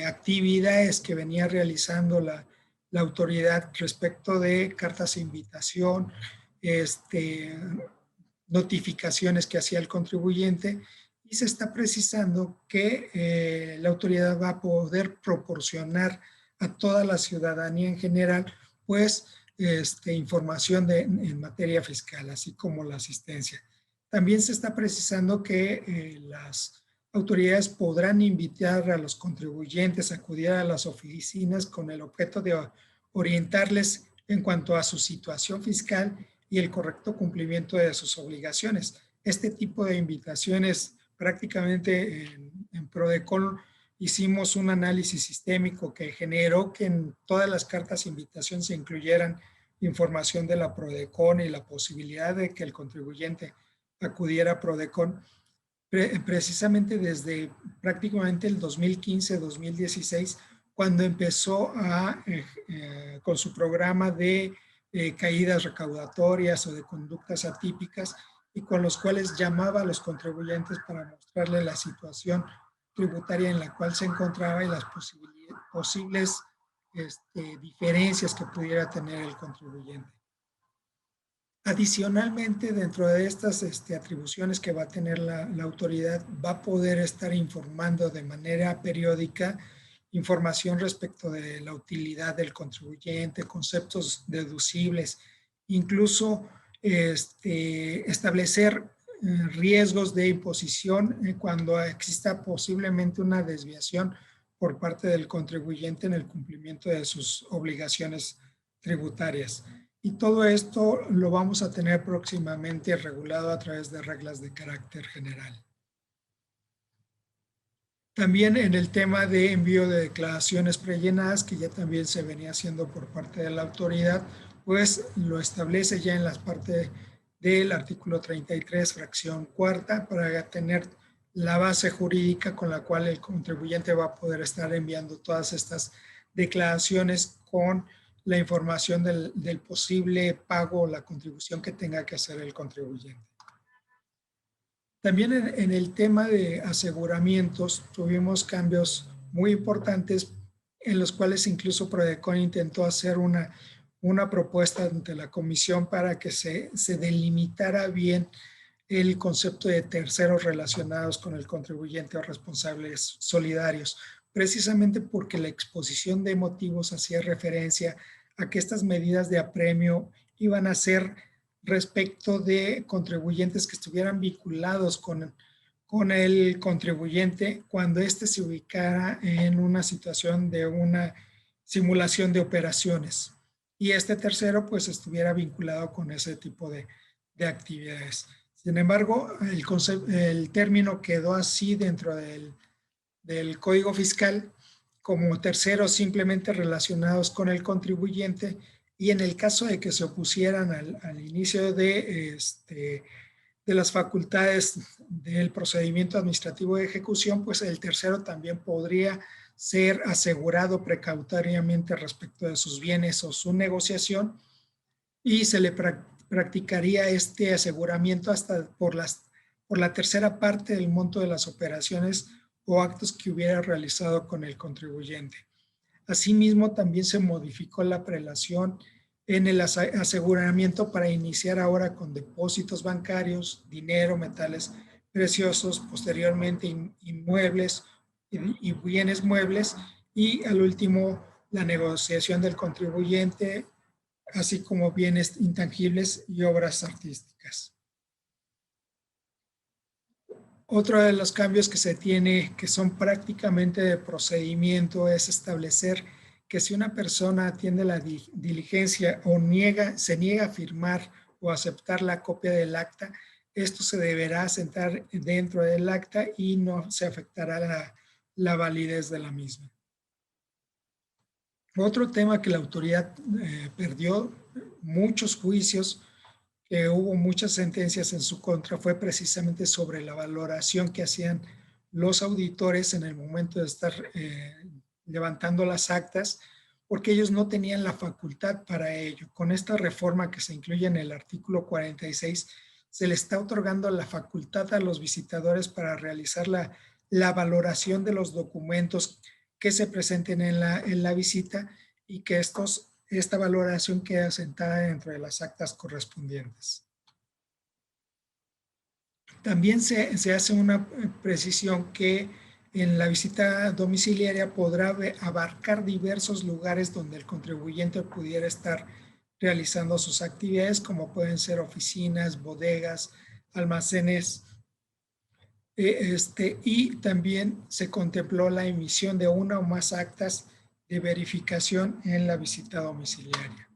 actividades que venía realizando la autoridad respecto de cartas de invitación, notificaciones que hacía el contribuyente, y se está precisando que la autoridad va a poder proporcionar a toda la ciudadanía en general pues información en materia fiscal, así como la asistencia. También se está precisando que las autoridades podrán invitar a los contribuyentes a acudir a las oficinas con el objeto de orientarles en cuanto a su situación fiscal y el correcto cumplimiento de sus obligaciones. Este tipo de invitaciones, prácticamente en Prodecon hicimos un análisis sistémico que generó que en todas las cartas de invitación se incluyeran información de la Prodecon y la posibilidad de que el contribuyente acudiera a Prodecon. Precisamente desde prácticamente el 2015-2016, cuando empezó con su programa de caídas recaudatorias o de conductas atípicas, y con los cuales llamaba a los contribuyentes para mostrarle la situación tributaria en la cual se encontraba y las posibles diferencias que pudiera tener el contribuyente. Adicionalmente, dentro de estas atribuciones que va a tener la autoridad, va a poder estar informando de manera periódica información respecto de la utilidad del contribuyente, conceptos deducibles, incluso establecer riesgos de imposición cuando exista posiblemente una desviación por parte del contribuyente en el cumplimiento de sus obligaciones tributarias. Y todo esto lo vamos a tener próximamente regulado a través de reglas de carácter general. También en el tema de envío de declaraciones prellenadas, que ya también se venía haciendo por parte de la autoridad, pues lo establece ya en las partes del artículo 33, fracción cuarta, para tener la base jurídica con la cual el contribuyente va a poder estar enviando todas estas declaraciones con la información del posible pago o la contribución que tenga que hacer el contribuyente. También en el tema de aseguramientos tuvimos cambios muy importantes en los cuales incluso Prodecon intentó hacer una propuesta ante la comisión para que se delimitara bien el concepto de terceros relacionados con el contribuyente o responsables solidarios, precisamente porque la exposición de motivos hacía referencia a que estas medidas de apremio iban a ser respecto de contribuyentes que estuvieran vinculados con el contribuyente cuando éste se ubicara en una situación de una simulación de operaciones y este tercero pues estuviera vinculado con ese tipo de actividades. Sin embargo, el término quedó así dentro del Código Fiscal como terceros simplemente relacionados con el contribuyente, y en el caso de que se opusieran al inicio de las facultades del procedimiento administrativo de ejecución, pues el tercero también podría ser asegurado precautoriamente respecto de sus bienes o su negociación, y se le practicaría este aseguramiento hasta por la tercera parte del monto de las operaciones o actos que hubiera realizado con el contribuyente. Asimismo, también se modificó la prelación en el aseguramiento para iniciar ahora con depósitos bancarios, dinero, metales preciosos, posteriormente inmuebles y bienes muebles, y al último la negociación del contribuyente, así como bienes intangibles y obras artísticas. Otro de los cambios que se tiene, que son prácticamente de procedimiento, es establecer que si una persona atiende la diligencia o se niega a firmar o aceptar la copia del acta, esto se deberá sentar dentro del acta y no se afectará la validez de la misma. Otro tema que la autoridad perdió muchos juicios, que hubo muchas sentencias en su contra, fue precisamente sobre la valoración que hacían los auditores en el momento de estar levantando las actas, porque ellos no tenían la facultad para ello. Con esta reforma que se incluye en el artículo 46, se le está otorgando la facultad a los visitadores para realizar la valoración de los documentos que se presenten en la visita, y que esta valoración queda asentada dentro de las actas correspondientes. También se hace una precisión que en la visita domiciliaria podrá abarcar diversos lugares donde el contribuyente pudiera estar realizando sus actividades, como pueden ser oficinas, bodegas, almacenes, y también se contempló la emisión de una o más actas de verificación en la visita domiciliaria.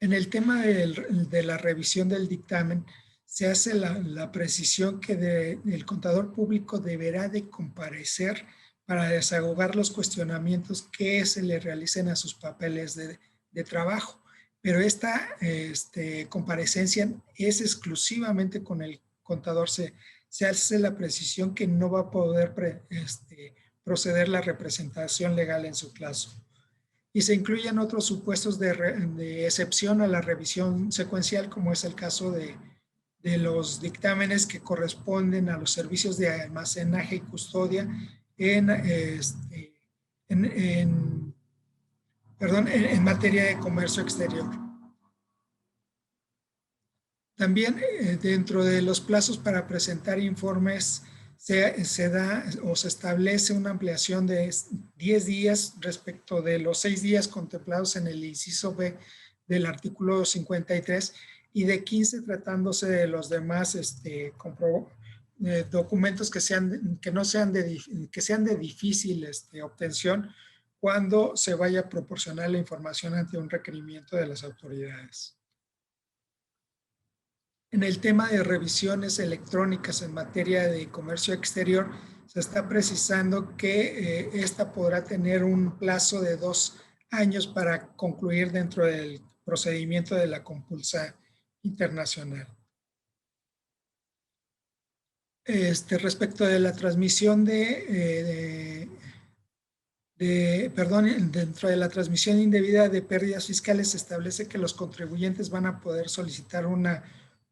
En el tema de la revisión del dictamen, se hace la precisión que el contador público deberá de comparecer para desahogar los cuestionamientos que se le realicen a sus papeles de trabajo. Pero esta comparecencia es exclusivamente con el contador. Se hace la precisión que no va a poder proceder la representación legal en su caso. Y se incluyen otros supuestos de excepción a la revisión secuencial, como es el caso de los dictámenes que corresponden a los servicios de almacenaje y custodia en materia de comercio exterior. También dentro de los plazos para presentar informes se da o se establece una ampliación de 10 días respecto de los 6 días contemplados en el inciso B del artículo 53 y de 15 tratándose de los demás documentos que sean de difícil obtención cuando se vaya a proporcionar la información ante un requerimiento de las autoridades. En el tema de revisiones electrónicas en materia de comercio exterior, se está precisando que esta podrá tener un plazo de 2 años para concluir dentro del procedimiento de la compulsa internacional. Respecto de la transmisión dentro de la transmisión indebida de pérdidas fiscales se establece que los contribuyentes van a poder solicitar una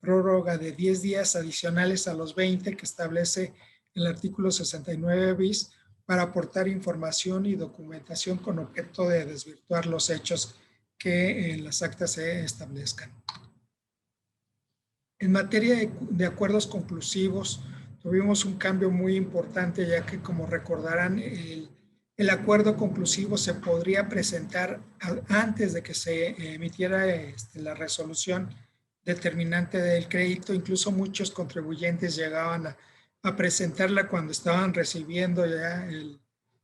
prórroga de 10 días adicionales a los 20 que establece el artículo 69 bis para aportar información y documentación con objeto de desvirtuar los hechos que en las actas se establezcan. En materia de acuerdos conclusivos, tuvimos un cambio muy importante, ya que, como recordarán, el acuerdo conclusivo se podría presentar antes de que se emitiera la resolución determinante del crédito. Incluso muchos contribuyentes llegaban a presentarla cuando estaban recibiendo ya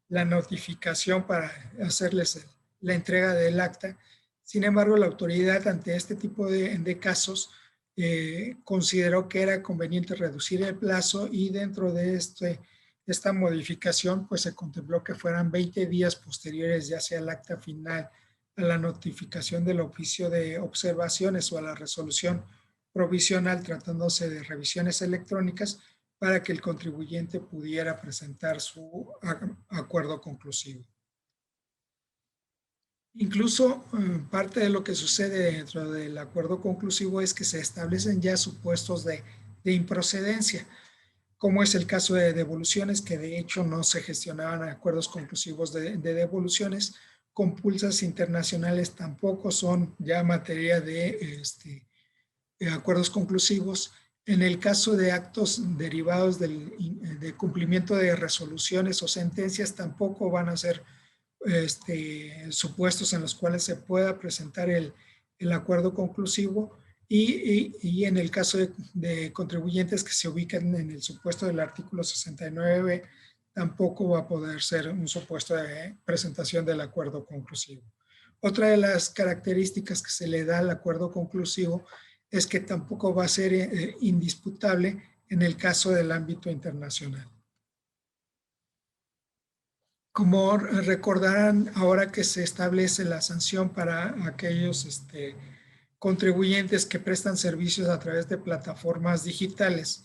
la notificación para hacerles la entrega del acta. Sin embargo, la autoridad ante este tipo de casos consideró que era conveniente reducir el plazo y dentro de esta modificación pues se contempló que fueran 20 días posteriores ya sea al acta final, a la notificación del oficio de observaciones o a la resolución provisional tratándose de revisiones electrónicas para que el contribuyente pudiera presentar su acuerdo conclusivo. Incluso parte de lo que sucede dentro del acuerdo conclusivo es que se establecen ya supuestos de improcedencia, como es el caso de devoluciones, que de hecho no se gestionaban acuerdos conclusivos de devoluciones. Compulsas internacionales tampoco son ya materia de acuerdos conclusivos. En el caso de actos derivados de cumplimiento de resoluciones o sentencias, tampoco van a ser supuestos en los cuales se pueda presentar el acuerdo conclusivo. Y en el caso de contribuyentes que se ubican en el supuesto del artículo 69, tampoco va a poder ser un supuesto de presentación del acuerdo conclusivo. Otra de las características que se le da al acuerdo conclusivo es que tampoco va a ser indisputable en el caso del ámbito internacional. Como recordarán, ahora que se establece la sanción para aquellos contribuyentes que prestan servicios a través de plataformas digitales,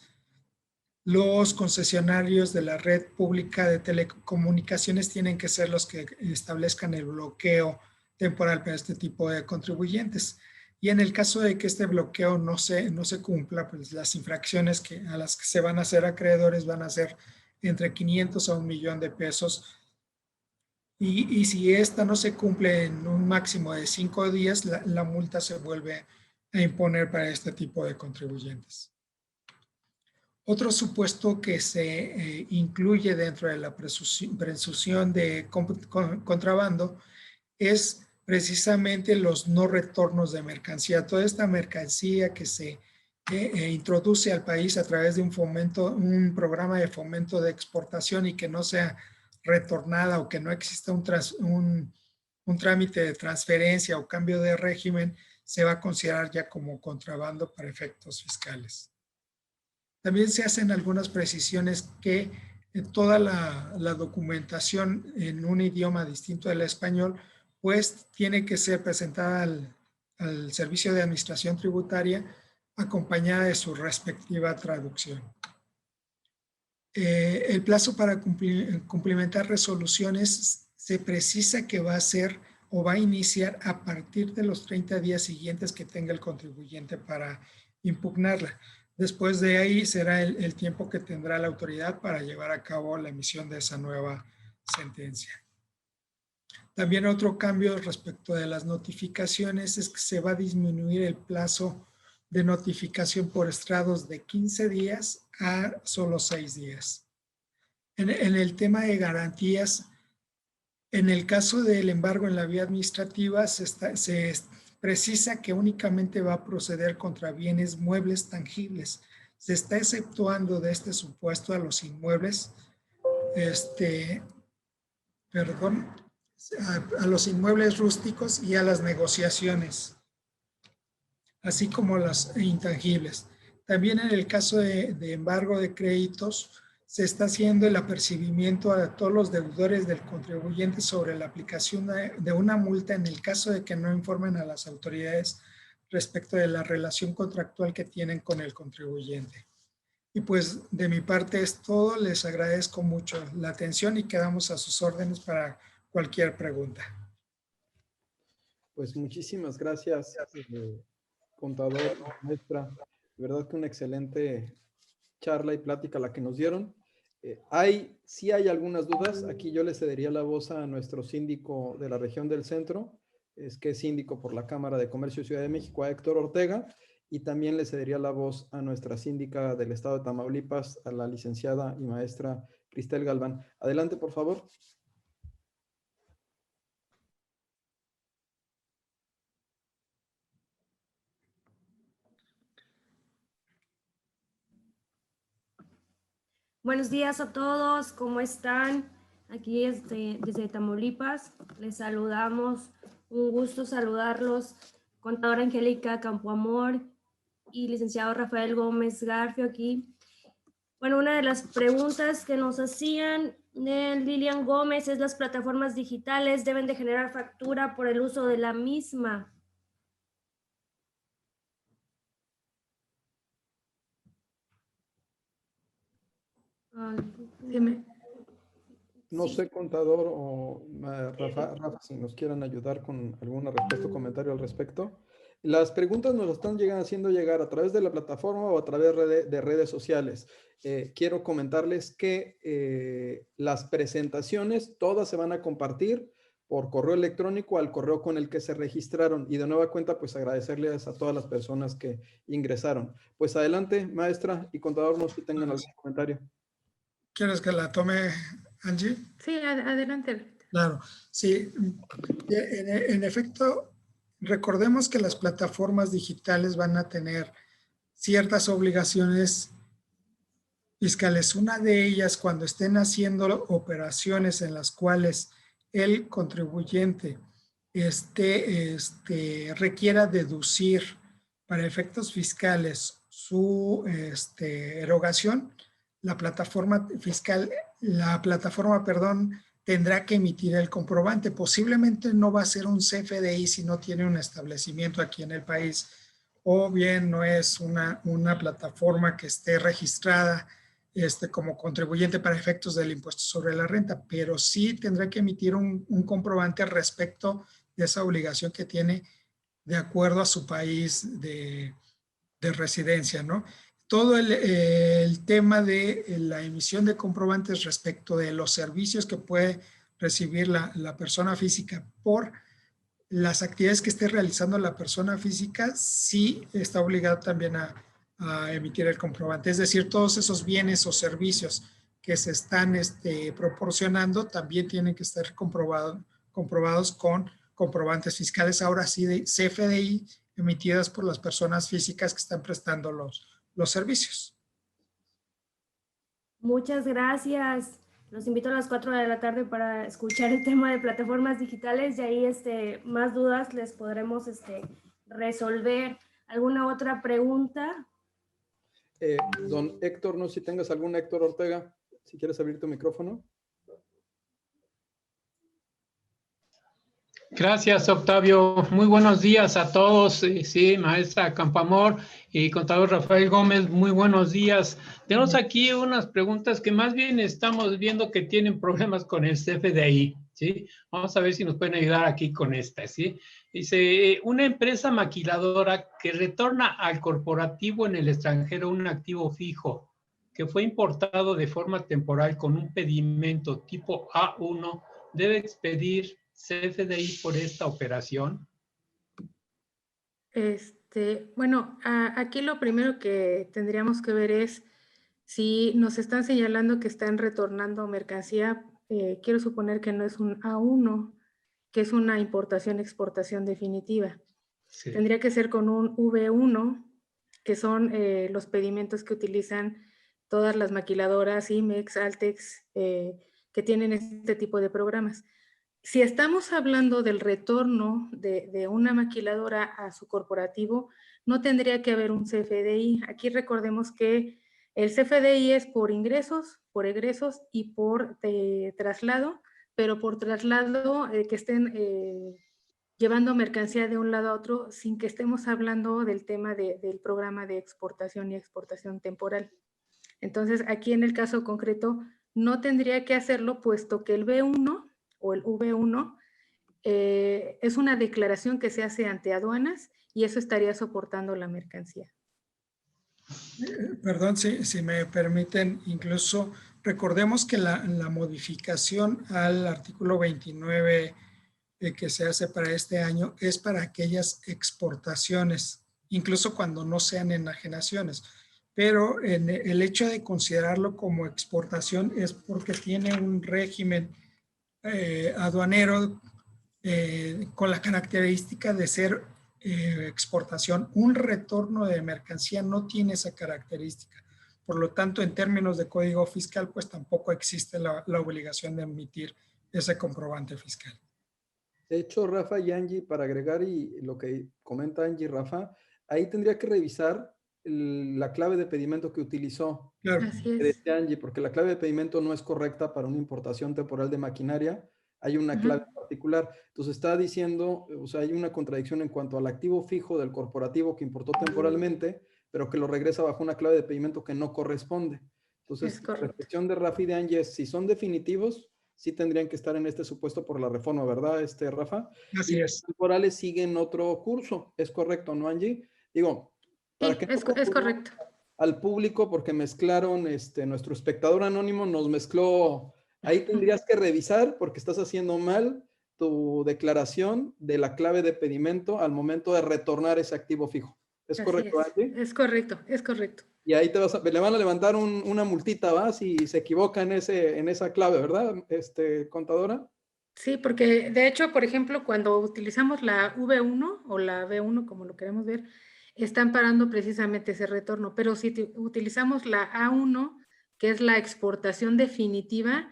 los concesionarios de la red pública de telecomunicaciones tienen que ser los que establezcan el bloqueo temporal para este tipo de contribuyentes. Y en el caso de que este bloqueo no se cumpla, pues las infracciones a las que se van a hacer acreedores van a ser entre 500 a 1 millón de pesos. Y si esta no se cumple en un máximo de 5 días, la multa se vuelve a imponer para este tipo de contribuyentes. Otro supuesto que se incluye dentro de la presunción de contrabando es precisamente los no retornos de mercancía. Toda esta mercancía que se introduce al país a través de un programa de fomento de exportación y que no sea retornada o que no exista un trámite de transferencia o cambio de régimen, se va a considerar ya como contrabando para efectos fiscales. También se hacen algunas precisiones que toda la documentación en un idioma distinto del español pues tiene que ser presentada al Servicio de Administración Tributaria acompañada de su respectiva traducción. El plazo para cumplimentar resoluciones se precisa que va a ser o va a iniciar a partir de los 30 días siguientes que tenga el contribuyente para impugnarla. Después de ahí será el tiempo que tendrá la autoridad para llevar a cabo la emisión de esa nueva sentencia. También otro cambio respecto de las notificaciones es que se va a disminuir el plazo de notificación por estrados de 15 días a solo 6 días. En el tema de garantías, en el caso del embargo en la vía administrativa, se precisa que únicamente va a proceder contra bienes muebles tangibles. Se está exceptuando de este supuesto a los inmuebles, a los inmuebles rústicos y a las negociaciones, así como las intangibles. También en el caso de embargo de créditos, se está haciendo el apercibimiento a todos los deudores del contribuyente sobre la aplicación de una multa en el caso de que no informen a las autoridades respecto de la relación contractual que tienen con el contribuyente. Y pues de mi parte es todo. Les agradezco mucho la atención y quedamos a sus órdenes para cualquier pregunta. Pues muchísimas gracias, contador, maestra. De verdad que una excelente charla y plática la que nos dieron. Sí hay algunas dudas. Aquí yo le cedería la voz a nuestro síndico de la región del centro, que es síndico por la Cámara de Comercio de Ciudad de México, a Héctor Ortega, y también le cedería la voz a nuestra síndica del estado de Tamaulipas, a la licenciada y maestra Cristel Galván. Adelante, por favor. Buenos días a todos, ¿cómo están? Aquí desde Tamaulipas, les saludamos, un gusto saludarlos, contadora Angélica Campoamor y licenciado Rafael Gómez Garfio aquí. Bueno, una de las preguntas que nos hacían Lilian Gómez es: ¿las plataformas digitales deben de generar factura por el uso de la misma? No sé, contador o Rafa, si nos quieran ayudar con alguna respuesta o comentario al respecto. Las preguntas nos las están haciendo llegar a través de la plataforma o a través de redes sociales. Quiero comentarles que las presentaciones todas se van a compartir por correo electrónico al correo con el que se registraron. Y de nueva cuenta, pues agradecerles a todas las personas que ingresaron. Pues adelante, maestra y contador, no sé si tengan algún comentario. ¿Quieres que la tome, Angie? Sí, adelante. Claro, sí. En efecto, recordemos que las plataformas digitales van a tener ciertas obligaciones fiscales. Una de ellas, cuando estén haciendo operaciones en las cuales el contribuyente requiera deducir para efectos fiscales su erogación, la plataforma tendrá que emitir el comprobante. Posiblemente no va a ser un CFDI si no tiene un establecimiento aquí en el país, o bien no es una plataforma que esté registrada como contribuyente para efectos del impuesto sobre la renta, pero sí tendrá que emitir un comprobante respecto de esa obligación que tiene de acuerdo a su país de residencia, ¿no? Todo el tema de la emisión de comprobantes respecto de los servicios que puede recibir la persona física por las actividades que esté realizando la persona física, sí está obligada también a emitir el comprobante. Es decir, todos esos bienes o servicios que se están proporcionando también tienen que estar comprobados con comprobantes fiscales, ahora sí de CFDI, emitidas por las personas físicas que están prestando los servicios. Muchas gracias. Los invito a las 4 de la tarde para escuchar el tema de plataformas digitales y ahí más dudas les podremos resolver. ¿Alguna otra pregunta? Don Héctor, no sé si tengas alguna, Héctor Ortega, si quieres abrir tu micrófono. Gracias, Octavio. Muy buenos días a todos. Sí, maestra Campoamor y contador Rafael Gómez, muy buenos días. Tenemos aquí unas preguntas que más bien estamos viendo que tienen problemas con el CFDI. ¿sí? Vamos a ver si nos pueden ayudar aquí con esta, ¿sí? Dice, una empresa maquiladora que retorna al corporativo en el extranjero un activo fijo que fue importado de forma temporal con un pedimento tipo A1, ¿debe expedir CFDI por esta operación? Bueno, aquí lo primero que tendríamos que ver es si nos están señalando que están retornando mercancía. Quiero suponer que no es un A1, que es una importación-exportación definitiva. Sí. Tendría que ser con un V1, que son los pedimentos que utilizan todas las maquiladoras, IMEX, Altex, que tienen este tipo de programas. Si estamos hablando del retorno de una maquiladora a su corporativo, no tendría que haber un CFDI. Aquí recordemos que el CFDI es por ingresos, por egresos y por traslado, pero por traslado que estén llevando mercancía de un lado a otro sin que estemos hablando del tema del programa de exportación y exportación temporal. Entonces, aquí en el caso concreto, no tendría que hacerlo, puesto que el B1 o el V1 es una declaración que se hace ante aduanas y eso estaría soportando la mercancía. Perdón, si me permiten, incluso recordemos que la modificación al artículo 29 que se hace para este año es para aquellas exportaciones, incluso cuando no sean enajenaciones. Pero el hecho de considerarlo como exportación es porque tiene un régimen aduanero con la característica de ser exportación. Un retorno de mercancía no tiene esa característica. Por lo tanto, en términos de código fiscal, pues tampoco existe la obligación de emitir ese comprobante fiscal. De hecho, Rafa y Angie, para agregar y lo que comenta Angie y Rafa, ahí tendría que revisar la clave de pedimento que utilizó. Claro. Así es. Angie, porque la clave de pedimento no es correcta para una importación temporal de maquinaria. Hay una clave particular. Entonces está diciendo, o sea, hay una contradicción en cuanto al activo fijo del corporativo que importó temporalmente, pero que lo regresa bajo una clave de pedimento que no corresponde. Entonces, la reflexión de Rafa y de Angie es, si son definitivos, sí tendrían que estar en este supuesto por la reforma, ¿verdad, Rafa? Así es. Los temporales siguen otro curso. ¿Es correcto, no, Angie? Digo, para Sí, que es correcto. al público, porque mezclaron, nuestro espectador anónimo nos mezcló. Ahí tendrías que revisar porque estás haciendo mal tu declaración de la clave de pedimento al momento de retornar ese activo fijo. ¿Es correcto, Angie? Es correcto, es correcto. Y ahí le van a levantar una multita, ¿va? Si se equivoca en esa clave, ¿verdad, contadora? Sí, porque de hecho, por ejemplo, cuando utilizamos la V1 o la B1, como lo queremos ver, están parando precisamente ese retorno. Pero si utilizamos la A1, que es la exportación definitiva,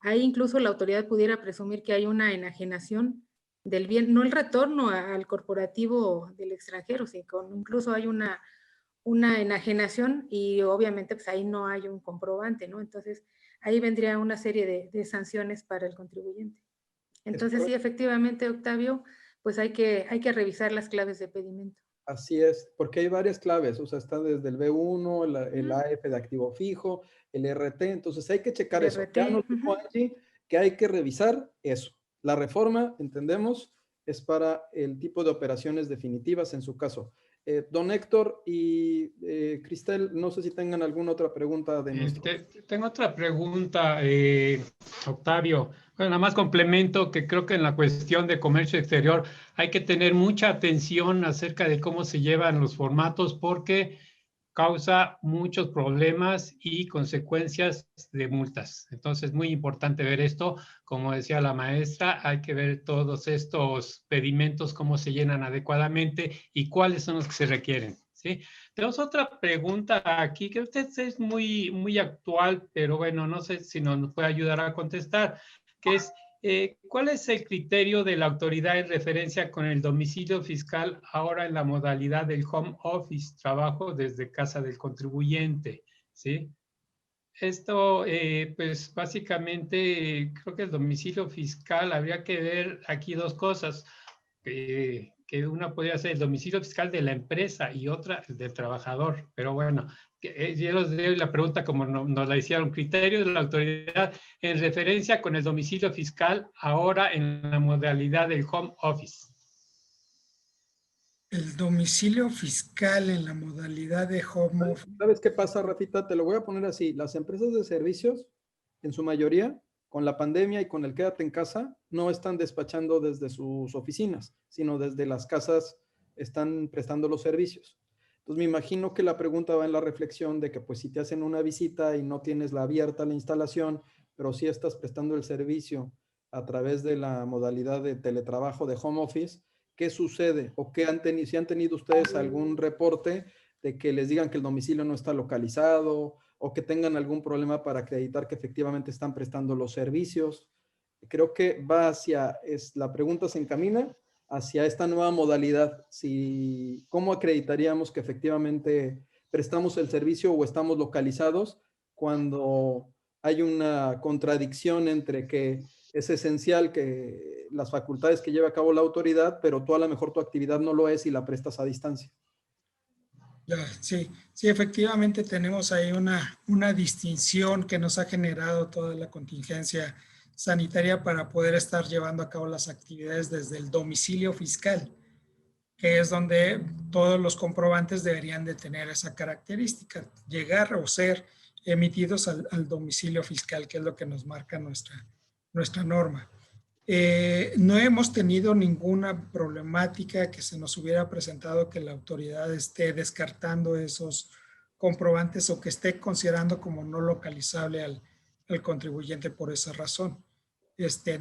ahí incluso la autoridad pudiera presumir que hay una enajenación del bien, no el retorno al corporativo del extranjero, sino incluso hay una enajenación y obviamente pues ahí no hay un comprobante, ¿no? Entonces ahí vendría una serie de sanciones para el contribuyente. Entonces sí, efectivamente, Octavio, pues hay que revisar las claves de pedimento. Así es, porque hay varias claves, o sea, está desde el B1, el AF de activo fijo, el RT, entonces hay que checar eso. Ya nos dijo Angie que hay que revisar eso. La reforma, entendemos, es para el tipo de operaciones definitivas en su caso. Don Héctor y Cristel, no sé si tengan alguna otra pregunta de nuestro. Tengo otra pregunta, Octavio. Bueno, nada más complemento que creo que en la cuestión de comercio exterior hay que tener mucha atención acerca de cómo se llevan los formatos porque causa muchos problemas y consecuencias de multas. Entonces, muy importante ver esto. Como decía la maestra, hay que ver todos estos pedimentos, cómo se llenan adecuadamente y cuáles son los que se requieren, ¿sí? Tenemos otra pregunta aquí que usted es muy actual, pero bueno, no sé si nos puede ayudar a contestar, que es, ¿cuál es el criterio de la autoridad en referencia con el domicilio fiscal ahora en la modalidad del home office, trabajo desde casa del contribuyente? ¿Sí? Esto, pues básicamente, creo que el domicilio fiscal habría que ver aquí dos cosas. que una podría ser el domicilio fiscal de la empresa y otra del trabajador. Pero bueno, yo les doy la pregunta como nos la hicieron, criterio de la autoridad en referencia con el domicilio fiscal ahora en la modalidad del home office. El domicilio fiscal en la modalidad de home office. ¿Sabes qué pasa, Rafita? Te lo voy a poner así. Las empresas de servicios, en su mayoría, con la pandemia y con el quédate en casa, no están despachando desde sus oficinas, sino desde las casas están prestando los servicios. Entonces me imagino que la pregunta va en la reflexión de que pues si te hacen una visita y no tienes la abierta la instalación, pero sí estás prestando el servicio a través de la modalidad de teletrabajo de home office, ¿qué sucede? ¿O qué si han tenido ustedes algún reporte de que les digan que el domicilio no está localizado o que tengan algún problema para acreditar que efectivamente están prestando los servicios? Creo que va la pregunta se encamina hacia esta nueva modalidad. ¿Cómo acreditaríamos que efectivamente prestamos el servicio o estamos localizados cuando hay una contradicción entre que es esencial que las facultades que lleve a cabo la autoridad, pero tú a lo mejor tu actividad no lo es y la prestas a distancia? Sí, efectivamente tenemos ahí una distinción que nos ha generado toda la contingencia sanitaria para poder estar llevando a cabo las actividades desde el domicilio fiscal, que es donde todos los comprobantes deberían de tener esa característica, llegar o ser emitidos al domicilio fiscal, que es lo que nos marca nuestra norma. No hemos tenido ninguna problemática que se nos hubiera presentado que la autoridad esté descartando esos comprobantes o que esté considerando como no localizable al contribuyente por esa razón.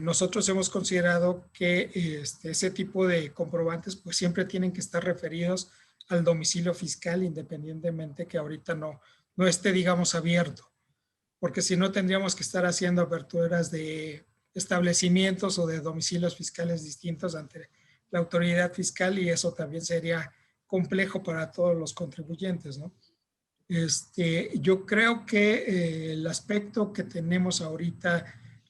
Nosotros hemos considerado que ese tipo de comprobantes pues siempre tienen que estar referidos al domicilio fiscal, independientemente que ahorita no esté, digamos, abierto, porque si no tendríamos que estar haciendo aperturas de establecimientos o de domicilios fiscales distintos ante la autoridad fiscal, y eso también sería complejo para todos los contribuyentes, ¿no? Yo creo que el aspecto que tenemos ahorita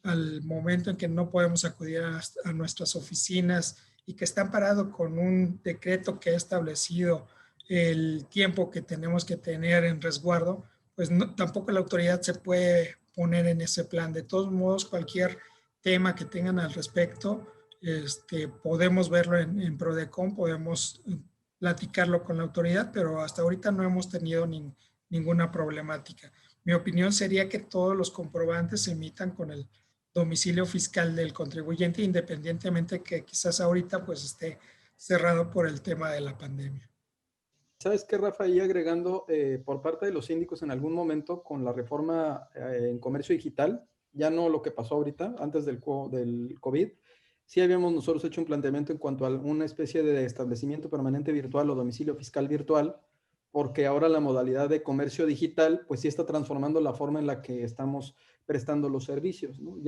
al momento en que no podemos acudir a nuestras oficinas y que está amparado con un decreto que ha establecido el tiempo que tenemos que tener en resguardo, pues tampoco la autoridad se puede poner en ese plan. De todos modos, cualquier tema que tengan al respecto, podemos verlo en Prodecon, podemos platicarlo con la autoridad, pero hasta ahorita no hemos tenido ninguna problemática. Mi opinión sería que todos los comprobantes se emitan con el domicilio fiscal del contribuyente, independientemente que quizás ahorita pues esté cerrado por el tema de la pandemia. ¿Sabes qué, Rafa? Y agregando, por parte de los síndicos en algún momento con la reforma en comercio digital, ya no lo que pasó ahorita, antes del COVID, sí habíamos nosotros hecho un planteamiento en cuanto a una especie de establecimiento permanente virtual o domicilio fiscal virtual, porque ahora la modalidad de comercio digital, pues sí está transformando la forma en la que estamos prestando los servicios, ¿no?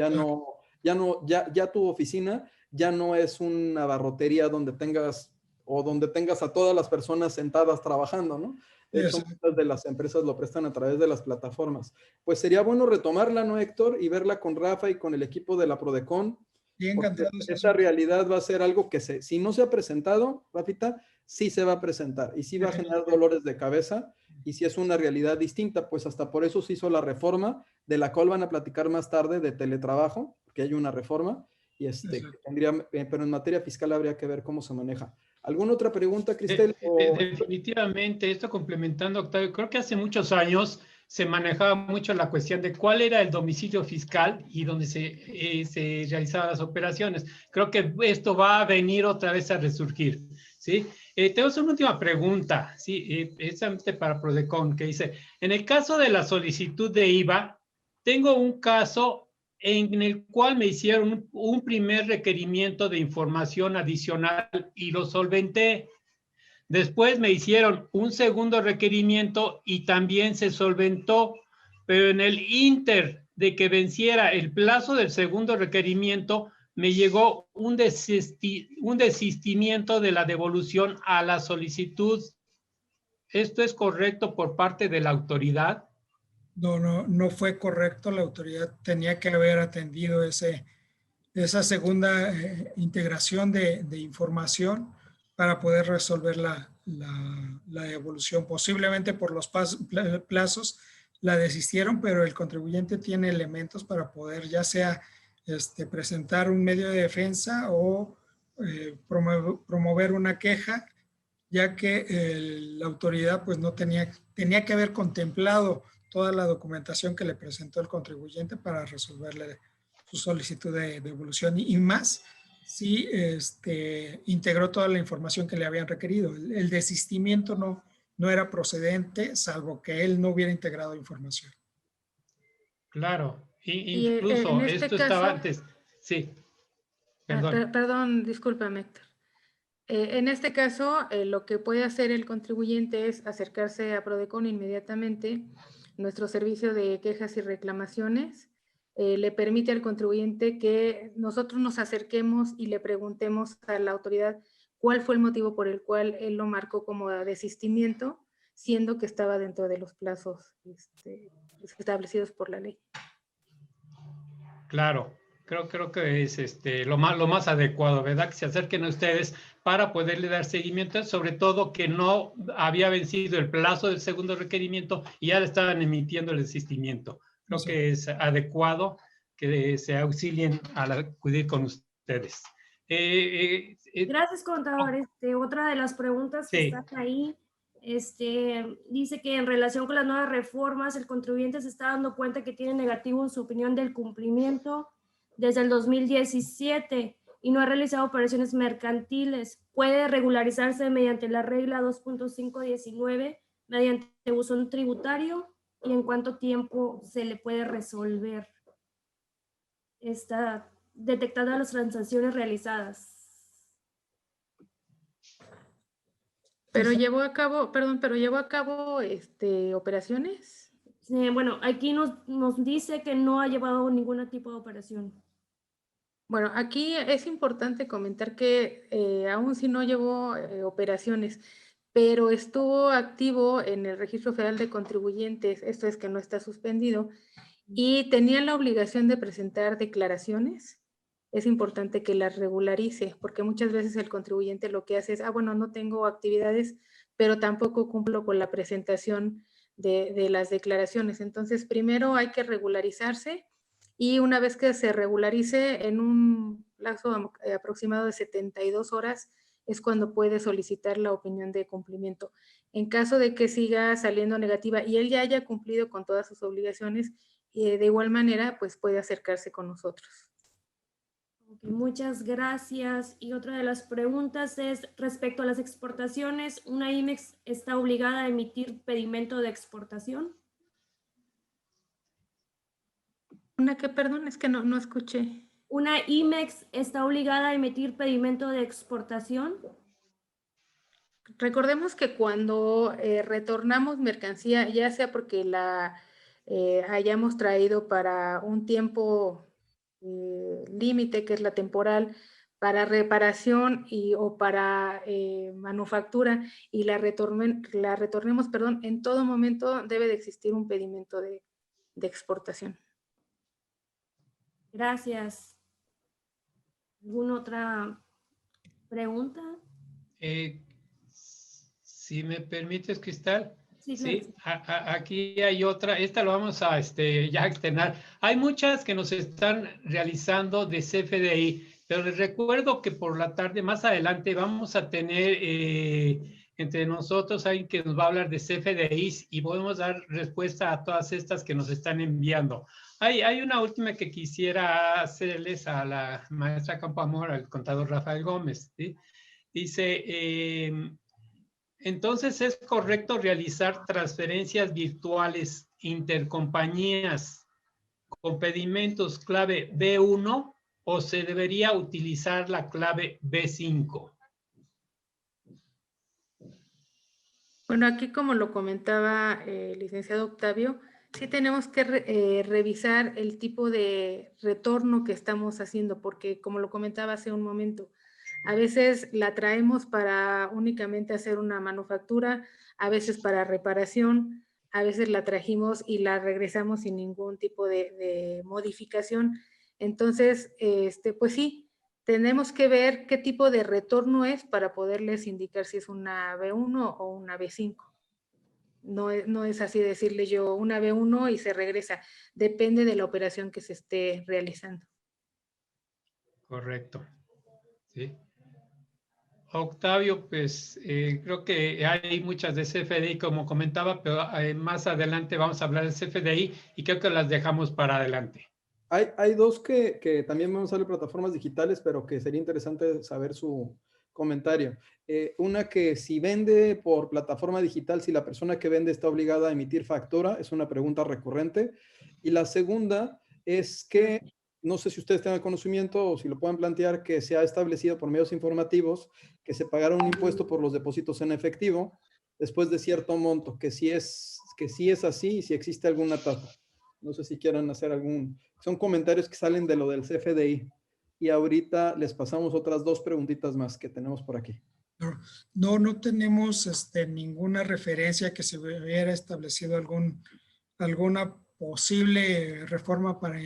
Ya tu oficina ya no es una abarrotería donde tengas a todas las personas sentadas trabajando, ¿no? De hecho, muchas de las empresas lo prestan a través de las plataformas. Pues sería bueno retomarla, ¿no, Héctor? Y verla con Rafa y con el equipo de la Prodecon. Bien, encantado. Esa realidad va a ser algo que si no se ha presentado, Rafita, sí se va a presentar y sí va a generar dolores de cabeza, y si es una realidad distinta, pues hasta por eso se hizo la reforma, de la cual van a platicar más tarde, de teletrabajo, porque hay una reforma, y pero en materia fiscal habría que ver cómo se maneja. ¿Alguna otra pregunta, Cristel? Definitivamente, esto complementando, Octavio, creo que hace muchos años se manejaba mucho la cuestión de cuál era el domicilio fiscal y donde se realizaban las operaciones. Creo que esto va a venir otra vez a resurgir, ¿sí? Tenemos una última pregunta, ¿sí? Precisamente para Prodecon, que dice, en el caso de la solicitud de IVA, tengo un caso en el cual me hicieron un primer requerimiento de información adicional y lo solventé. Después me hicieron un segundo requerimiento y también se solventó, pero en el inter de que venciera el plazo del segundo requerimiento, me llegó un desistimiento de la devolución a la solicitud. ¿Esto es correcto por parte de la autoridad? No fue correcto. La autoridad tenía que haber atendido ese esa segunda integración de información para poder resolver la devolución. Posiblemente por los plazos la desistieron, pero el contribuyente tiene elementos para poder ya sea presentar un medio de defensa o promover una queja, ya que la autoridad pues no tenía que haber contemplado toda la documentación que le presentó el contribuyente para resolverle su solicitud de devolución y más si integró toda la información que le habían requerido. El desistimiento no era procedente, salvo que él no hubiera integrado información. Claro, Y incluso en este esto caso, estaba antes. Sí, perdón. perdón, discúlpame, Héctor. En este caso, lo que puede hacer el contribuyente es acercarse a Prodecon inmediatamente. Nuestro servicio de quejas y reclamaciones le permite al contribuyente que nosotros nos acerquemos y le preguntemos a la autoridad cuál fue el motivo por el cual él lo marcó como desistimiento, siendo que estaba dentro de los plazos establecidos por la ley. Claro, creo que es lo más adecuado, ¿verdad? Que se acerquen a ustedes para poderle dar seguimiento, sobre todo que no había vencido el plazo del segundo requerimiento y ya le estaban emitiendo el desistimiento. Creo que es adecuado que se auxilien al acudir con ustedes. Gracias, contador. Otra de las preguntas que están ahí, dice que en relación con las nuevas reformas, el contribuyente se está dando cuenta que tiene negativo en su opinión del cumplimiento desde el 2017 y no ha realizado operaciones mercantiles. Puede regularizarse mediante la regla 2.519 mediante buzón tributario y en cuánto tiempo se le puede resolver. Está detectada las transacciones realizadas. Pero llevó a cabo, perdón, operaciones. Bueno, aquí nos dice que no ha llevado ningún tipo de operación. Bueno, aquí es importante comentar que aún si no llevó operaciones, pero estuvo activo en el Registro Federal de Contribuyentes, esto es que no está suspendido, y tenía la obligación de presentar declaraciones. Es importante que las regularice, porque muchas veces el contribuyente lo que hace es, bueno, no tengo actividades, pero tampoco cumplo con la presentación de las declaraciones. Entonces, primero hay que regularizarse y una vez que se regularice en un plazo aproximado de 72 horas, es cuando puede solicitar la opinión de cumplimiento. En caso de que siga saliendo negativa y él ya haya cumplido con todas sus obligaciones, de igual manera, pues puede acercarse con nosotros. Okay, muchas gracias. Y otra de las preguntas es respecto a las exportaciones. ¿Una IMEX está obligada a emitir pedimento de exportación? ¿Una qué, perdón? Es que no escuché. ¿Una IMEX está obligada a emitir pedimento de exportación? Recordemos que cuando retornamos mercancía, ya sea porque la hayamos traído para un tiempo límite, que es la temporal, para reparación o para manufactura, y la retornemos, perdón, en todo momento debe de existir un pedimento de exportación. Gracias. ¿Alguna otra pregunta? Si me permites, Cristal. Sí, sí. Aquí hay otra, esta lo vamos a ya externar. Hay muchas que nos están realizando de CFDI, pero les recuerdo que por la tarde, más adelante, vamos a tener entre nosotros alguien que nos va a hablar de CFDI y podemos dar respuesta a todas estas que nos están enviando. Hay una última que quisiera hacerles a la maestra Campoamor, al contador Rafael Gómez. ¿sí? Dice... entonces, ¿es correcto realizar transferencias virtuales intercompañías con pedimentos clave B1 o se debería utilizar la clave B5? Bueno, aquí como lo comentaba el licenciado Octavio, sí tenemos que revisar el tipo de retorno que estamos haciendo, porque como lo comentaba hace un momento, a veces la traemos para únicamente hacer una manufactura, a veces para reparación, a veces la trajimos y la regresamos sin ningún tipo de modificación. Entonces, pues sí, tenemos que ver qué tipo de retorno es para poderles indicar si es una B1 o una B5. No es así decirle yo una B1 y se regresa. Depende de la operación que se esté realizando. Correcto. Sí. Octavio, pues creo que hay muchas de CFDI, como comentaba, pero más adelante vamos a hablar de CFDI y creo que las dejamos para adelante. Hay dos que también vamos a ver plataformas digitales, pero que sería interesante saber su comentario. Una que si vende por plataforma digital, si la persona que vende está obligada a emitir factura, es una pregunta recurrente. Y la segunda es que, no sé si ustedes tengan conocimiento o si lo pueden plantear, que se ha establecido por medios informativos que se pagará un impuesto por los depósitos en efectivo después de cierto monto, que si es así y si existe alguna tasa. No sé si quieran hacer son comentarios que salen de lo del CFDI. Y ahorita les pasamos otras dos preguntitas más que tenemos por aquí. No tenemos ninguna referencia que se hubiera establecido alguna posible reforma para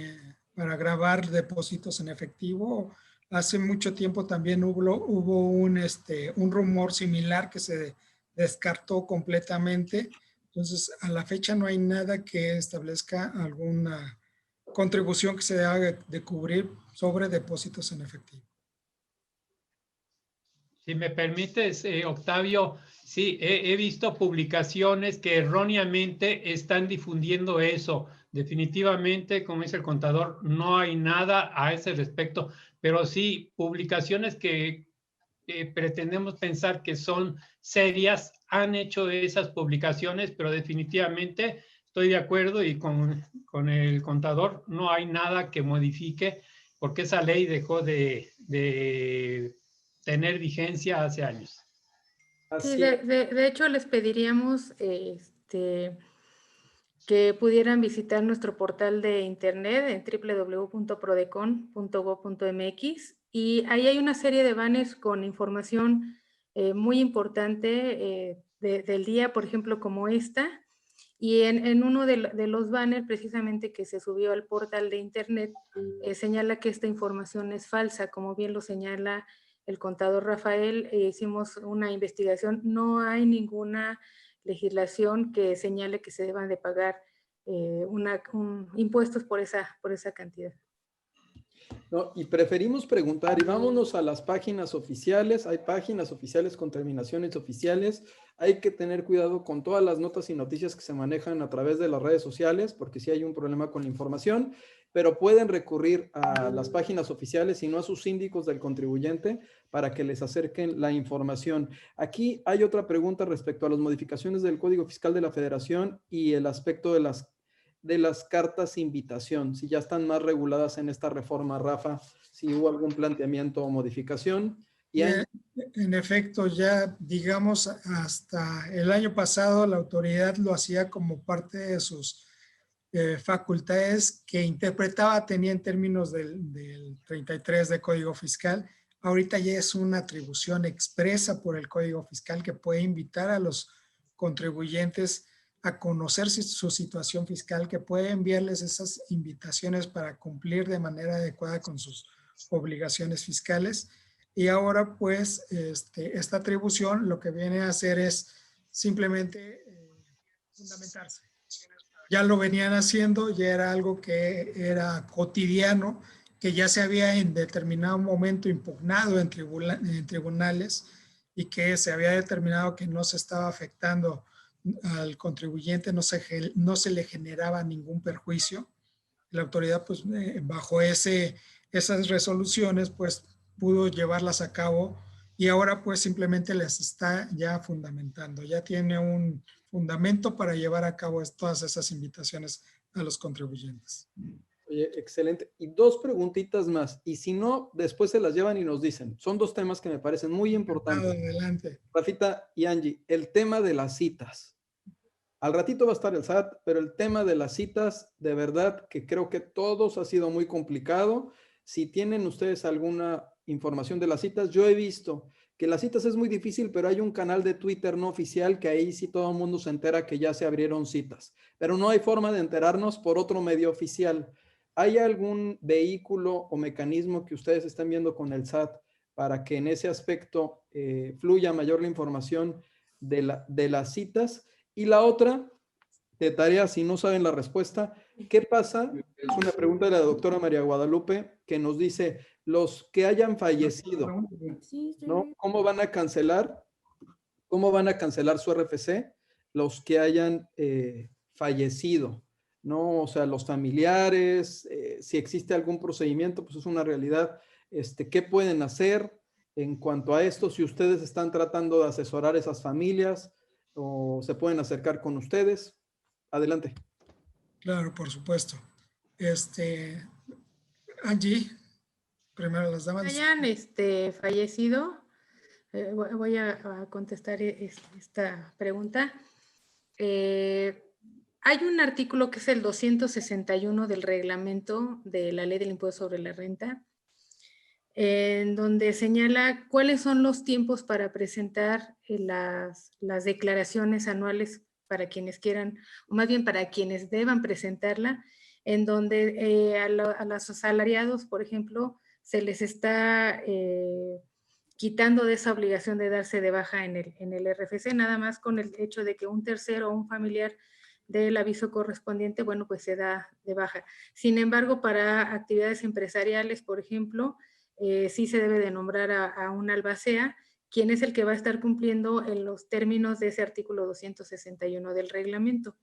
gravar depósitos en efectivo. Hace mucho tiempo también hubo un rumor similar que se descartó completamente. Entonces, a la fecha no hay nada que establezca alguna contribución que se haga de cubrir sobre depósitos en efectivo. Si me permites, Octavio, sí, he visto publicaciones que erróneamente están difundiendo eso. Definitivamente, como dice el contador, no hay nada a ese respecto, pero sí, publicaciones que pretendemos pensar que son serias han hecho esas publicaciones, pero definitivamente estoy de acuerdo y con el contador no hay nada que modifique porque esa ley dejó de tener vigencia hace años. Sí, de hecho les pediríamos que pudieran visitar nuestro portal de internet en www.prodecon.gov.mx y ahí hay una serie de banners con información muy importante del día, por ejemplo, como esta. Y en uno de los banners precisamente que se subió al portal de internet, señala que esta información es falsa, como bien lo señala el contador Rafael. Hicimos una investigación, no hay ninguna legislación que señale que se deban de pagar impuestos por esa cantidad. No, y preferimos preguntar, y vámonos a las páginas oficiales. Hay páginas oficiales con terminaciones oficiales. Hay que tener cuidado con todas las notas y noticias que se manejan a través de las redes sociales, porque sí hay un problema con la información, pero pueden recurrir a las páginas oficiales y no a sus síndicos del contribuyente para que les acerquen la información. Aquí hay otra pregunta respecto a las modificaciones del Código Fiscal de la Federación y el aspecto de las cartas invitación, si ya están más reguladas en esta reforma, Rafa, si hubo algún planteamiento o modificación. Y en efecto, ya digamos hasta el año pasado la autoridad lo hacía como parte de sus facultades que interpretaba, tenía en términos del 33 de Código Fiscal. Ahorita ya es una atribución expresa por el Código Fiscal que puede invitar a los contribuyentes a conocer su situación fiscal, que puede enviarles esas invitaciones para cumplir de manera adecuada con sus obligaciones fiscales. Y ahora pues esta atribución lo que viene a hacer es simplemente fundamentarse. Ya lo venían haciendo, ya era algo que era cotidiano, que ya se había en determinado momento impugnado en tribunales y que se había determinado que no se estaba afectando al contribuyente, no se le generaba ningún perjuicio. La autoridad pues bajo esas resoluciones pues pudo llevarlas a cabo y ahora pues simplemente les está ya fundamentando, ya tiene un fundamento para llevar a cabo todas esas invitaciones a los contribuyentes. Oye, excelente. Y dos preguntitas más. Y si no, después se las llevan y nos dicen. Son dos temas que me parecen muy importantes. Adelante. Rafita y Angie, el tema de las citas. Al ratito va a estar el SAT, pero el tema de las citas, de verdad que creo que todos ha sido muy complicado. Si tienen ustedes alguna información de las citas, yo he visto que las citas es muy difícil, pero hay un canal de Twitter no oficial que ahí sí todo el mundo se entera que ya se abrieron citas, pero no hay forma de enterarnos por otro medio oficial. ¿hay algún vehículo o mecanismo que ustedes están viendo con el SAT para que en ese aspecto fluya mayor la información de las citas? Y la otra, de tarea, si no saben la respuesta, ¿qué pasa? Es una pregunta de la doctora María Guadalupe que nos dice, los que hayan fallecido, ¿no? ¿Cómo van a cancelar? ¿Cómo van a cancelar su RFC? Los que hayan fallecido, ¿no? O sea, los familiares, si existe algún procedimiento, pues es una realidad. ¿Qué pueden hacer en cuanto a esto? Si ustedes están tratando de asesorar a esas familias o se pueden acercar con ustedes. Adelante. Claro, por supuesto. Angie, primero las damas. Hayan fallecido, voy a contestar esta pregunta. Hay un artículo que es el 261 del reglamento de la Ley del Impuesto sobre la Renta, en donde señala cuáles son los tiempos para presentar las declaraciones anuales para quienes quieran, o más bien para quienes deban presentarla, en donde a los asalariados, por ejemplo, se les está quitando de esa obligación de darse de baja en el RFC, nada más con el hecho de que un tercero o un familiar del aviso correspondiente, bueno, pues se da de baja. Sin embargo, para actividades empresariales, por ejemplo, sí se debe de nombrar a un albacea, quien es el que va a estar cumpliendo en los términos de ese artículo 261 del reglamento.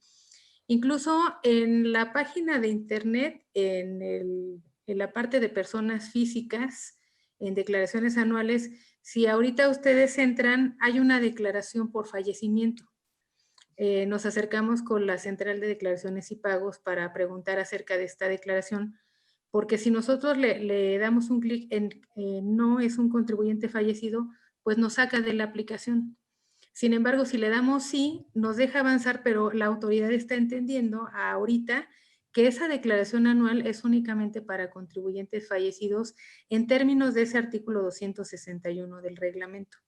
Incluso en la página de internet, en la parte de personas físicas, en declaraciones anuales, si ahorita ustedes entran, hay una declaración por fallecimiento. Nos acercamos con la Central de Declaraciones y Pagos para preguntar acerca de esta declaración, porque si nosotros le damos un clic en no es un contribuyente fallecido, pues nos saca de la aplicación. Sin embargo, si le damos sí, nos deja avanzar, pero la autoridad está entendiendo ahorita que esa declaración anual es únicamente para contribuyentes fallecidos en términos de ese artículo 261 del reglamento.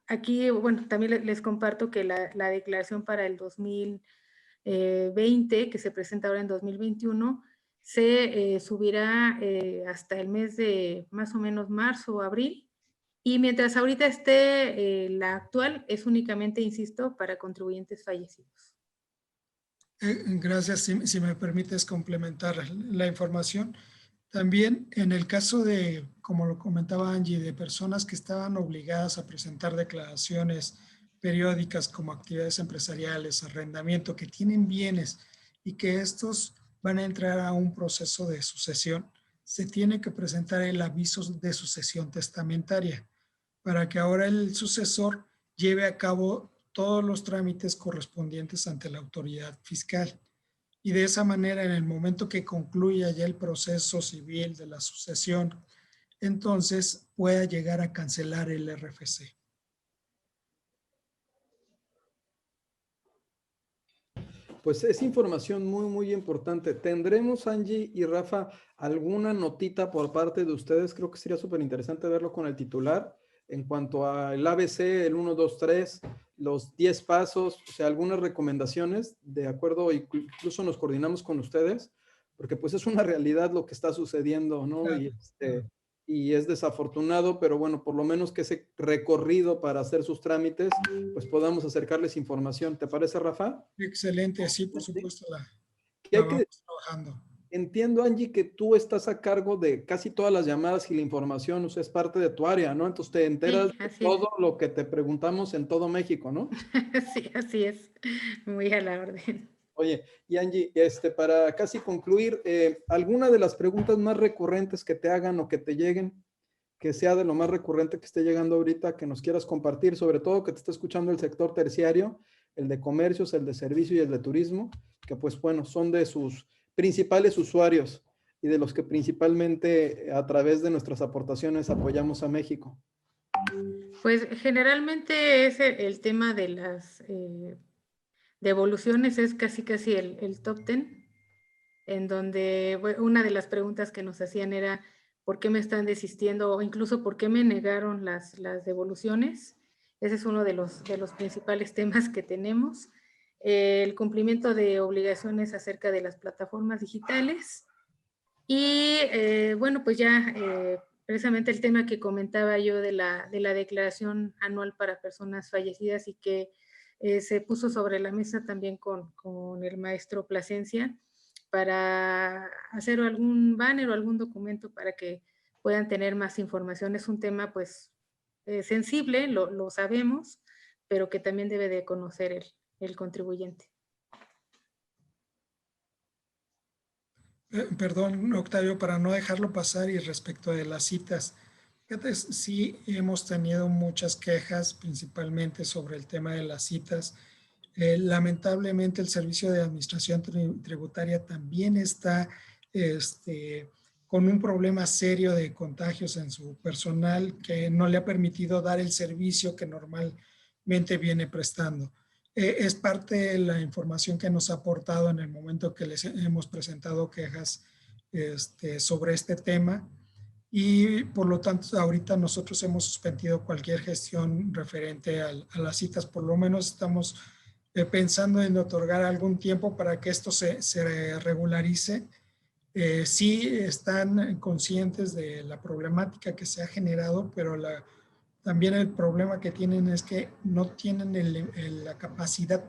Aquí, bueno, también les comparto que la declaración para el 2020, que se presenta ahora en 2021, se subirá hasta el mes de más o menos marzo o abril. Y mientras ahorita esté la actual, es únicamente, insisto, para contribuyentes fallecidos. Gracias. Si me permites complementar la información. También en el caso de, como lo comentaba Angie, de personas que estaban obligadas a presentar declaraciones periódicas como actividades empresariales, arrendamiento, que tienen bienes y que estos van a entrar a un proceso de sucesión, se tiene que presentar el aviso de sucesión testamentaria para que ahora el sucesor lleve a cabo todos los trámites correspondientes ante la autoridad fiscal. Y de esa manera, en el momento que concluya ya el proceso civil de la sucesión, entonces pueda llegar a cancelar el RFC. Pues es información muy, muy importante. ¿Tendremos, Angie y Rafa, alguna notita por parte de ustedes? Creo que sería súper interesante verlo con el titular en cuanto al ABC, el 1, 2, 3, los 10 pasos, o sea, algunas recomendaciones, de acuerdo, incluso nos coordinamos con ustedes, porque pues es una realidad lo que está sucediendo, ¿no? Claro. Y es desafortunado, pero bueno, por lo menos que ese recorrido para hacer sus trámites, pues podamos acercarles información. ¿Te parece, Rafa? Excelente, sí, por supuesto, la hay vamos que, trabajando. entiendo, Angie, que tú estás a cargo de casi todas las llamadas y la información, o sea, es parte de tu área, ¿no? Entonces te enteras Sí, de así todo lo que te preguntamos en todo México, ¿no? Sí, así es. Muy a la orden. Oye, y Angie, para casi concluir, ¿alguna de las preguntas más recurrentes que te hagan o que te lleguen, que sea de lo más recurrente que esté llegando ahorita, que nos quieras compartir, sobre todo que te está escuchando el sector terciario, el de comercios, el de servicio y el de turismo, que pues bueno, son de sus principales usuarios y de los que principalmente a través de nuestras aportaciones apoyamos a México? Pues generalmente es el tema de las devoluciones, es casi el top 10, en donde una de las preguntas que nos hacían era ¿por qué me están desistiendo? O incluso ¿por qué me negaron las devoluciones? Ese es uno de los principales temas que tenemos. el cumplimiento de obligaciones acerca de las plataformas digitales y bueno, pues ya precisamente el tema que comentaba yo de la declaración anual para personas fallecidas y que se puso sobre la mesa también con el maestro Plasencia para hacer algún banner o algún documento para que puedan tener más información. Es un tema pues sensible, lo sabemos, pero que también debe de conocer el contribuyente. Perdón, Octavio, para no dejarlo pasar y respecto de las citas, fíjate, sí hemos tenido muchas quejas, principalmente sobre el tema de las citas. Lamentablemente el Servicio de Administración Tributaria también está con un problema serio de contagios en su personal que no le ha permitido dar el servicio que normalmente viene prestando. Es parte de la información que nos ha aportado en el momento que les hemos presentado quejas sobre este tema y por lo tanto ahorita nosotros hemos suspendido cualquier gestión referente a las citas. Por lo menos estamos pensando en otorgar algún tiempo para que esto se regularice. Sí están conscientes de la problemática que se ha generado, pero también el problema que tienen es que no tienen la capacidad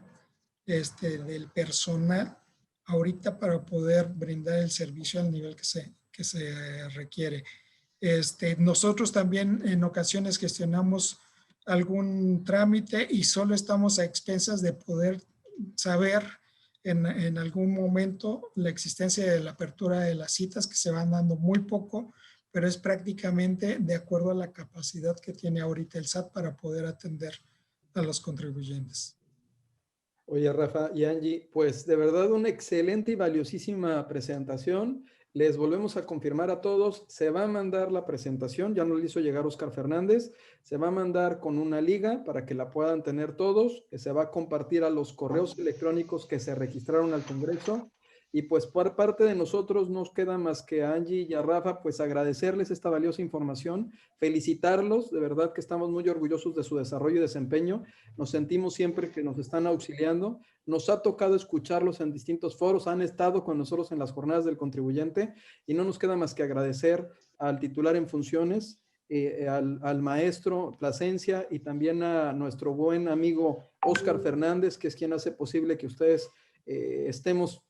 del personal ahorita para poder brindar el servicio al nivel que se requiere. Nosotros también en ocasiones gestionamos algún trámite y solo estamos a expensas de poder saber en algún momento la existencia de la apertura de las citas, que se van dando muy poco, pero es prácticamente de acuerdo a la capacidad que tiene ahorita el SAT para poder atender a los contribuyentes. Oye, Rafa y Angie, pues de verdad una excelente y valiosísima presentación. Les volvemos a confirmar a todos, se va a mandar la presentación, ya nos la hizo llegar Oscar Fernández, se va a mandar con una liga para que la puedan tener todos, que se va a compartir a los correos electrónicos que se registraron al Congreso. Y pues por parte de nosotros nos queda más que a Angie y a Rafa, pues agradecerles esta valiosa información, felicitarlos, de verdad que estamos muy orgullosos de su desarrollo y desempeño, nos sentimos siempre que nos están auxiliando, nos ha tocado escucharlos en distintos foros, han estado con nosotros en las jornadas del contribuyente y no nos queda más que agradecer al titular en funciones, al maestro Plasencia y también a nuestro buen amigo Oscar Fernández, que es quien hace posible que ustedes estemos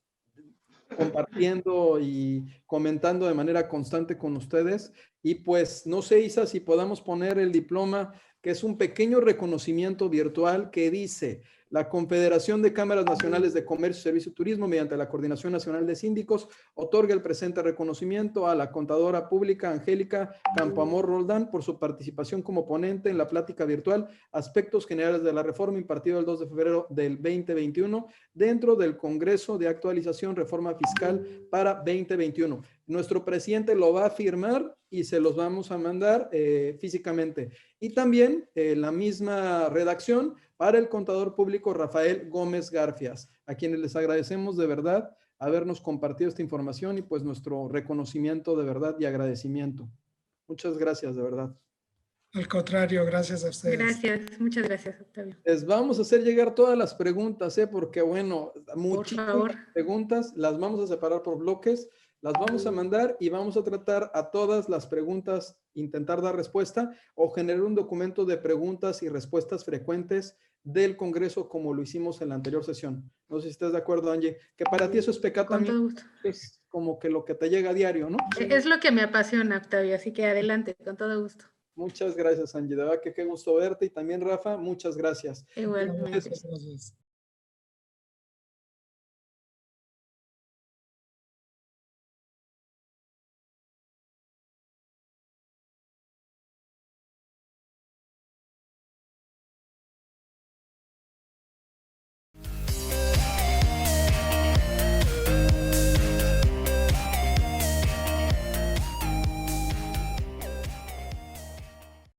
compartiendo y comentando de manera constante con ustedes. Y pues no sé, Isa, si podamos poner el diploma, que es un pequeño reconocimiento virtual que dice: la Confederación de Cámaras Nacionales de Comercio, Servicio y Turismo, mediante la Coordinación Nacional de Síndicos, otorga el presente reconocimiento a la contadora pública Angélica Campoamor Roldán por su participación como ponente en la plática virtual Aspectos Generales de la Reforma, impartido el 2 de febrero del 2021 dentro del Congreso de Actualización Reforma Fiscal para 2021. Nuestro presidente lo va a firmar y se los vamos a mandar físicamente. Y también la misma redacción para el contador público Rafael Gómez Garfias, a quienes les agradecemos de verdad habernos compartido esta información y pues nuestro reconocimiento de verdad y agradecimiento. Muchas gracias, de verdad. Al contrario, gracias a ustedes. Gracias, muchas gracias, Octavio. Les vamos a hacer llegar todas las preguntas, porque bueno, muchísimas preguntas, las vamos a separar por bloques, las vamos a mandar y vamos a tratar a todas las preguntas, intentar dar respuesta o generar un documento de preguntas y respuestas frecuentes del Congreso como lo hicimos en la anterior sesión. No sé si estás de acuerdo, Angie, que para ti eso es pecado también, es como que lo que te llega a diario, ¿no? Es lo que me apasiona, Octavio, así que adelante, con todo gusto. Muchas gracias, Angie, de verdad que qué gusto verte y también, Rafa, muchas gracias. Igualmente. Gracias.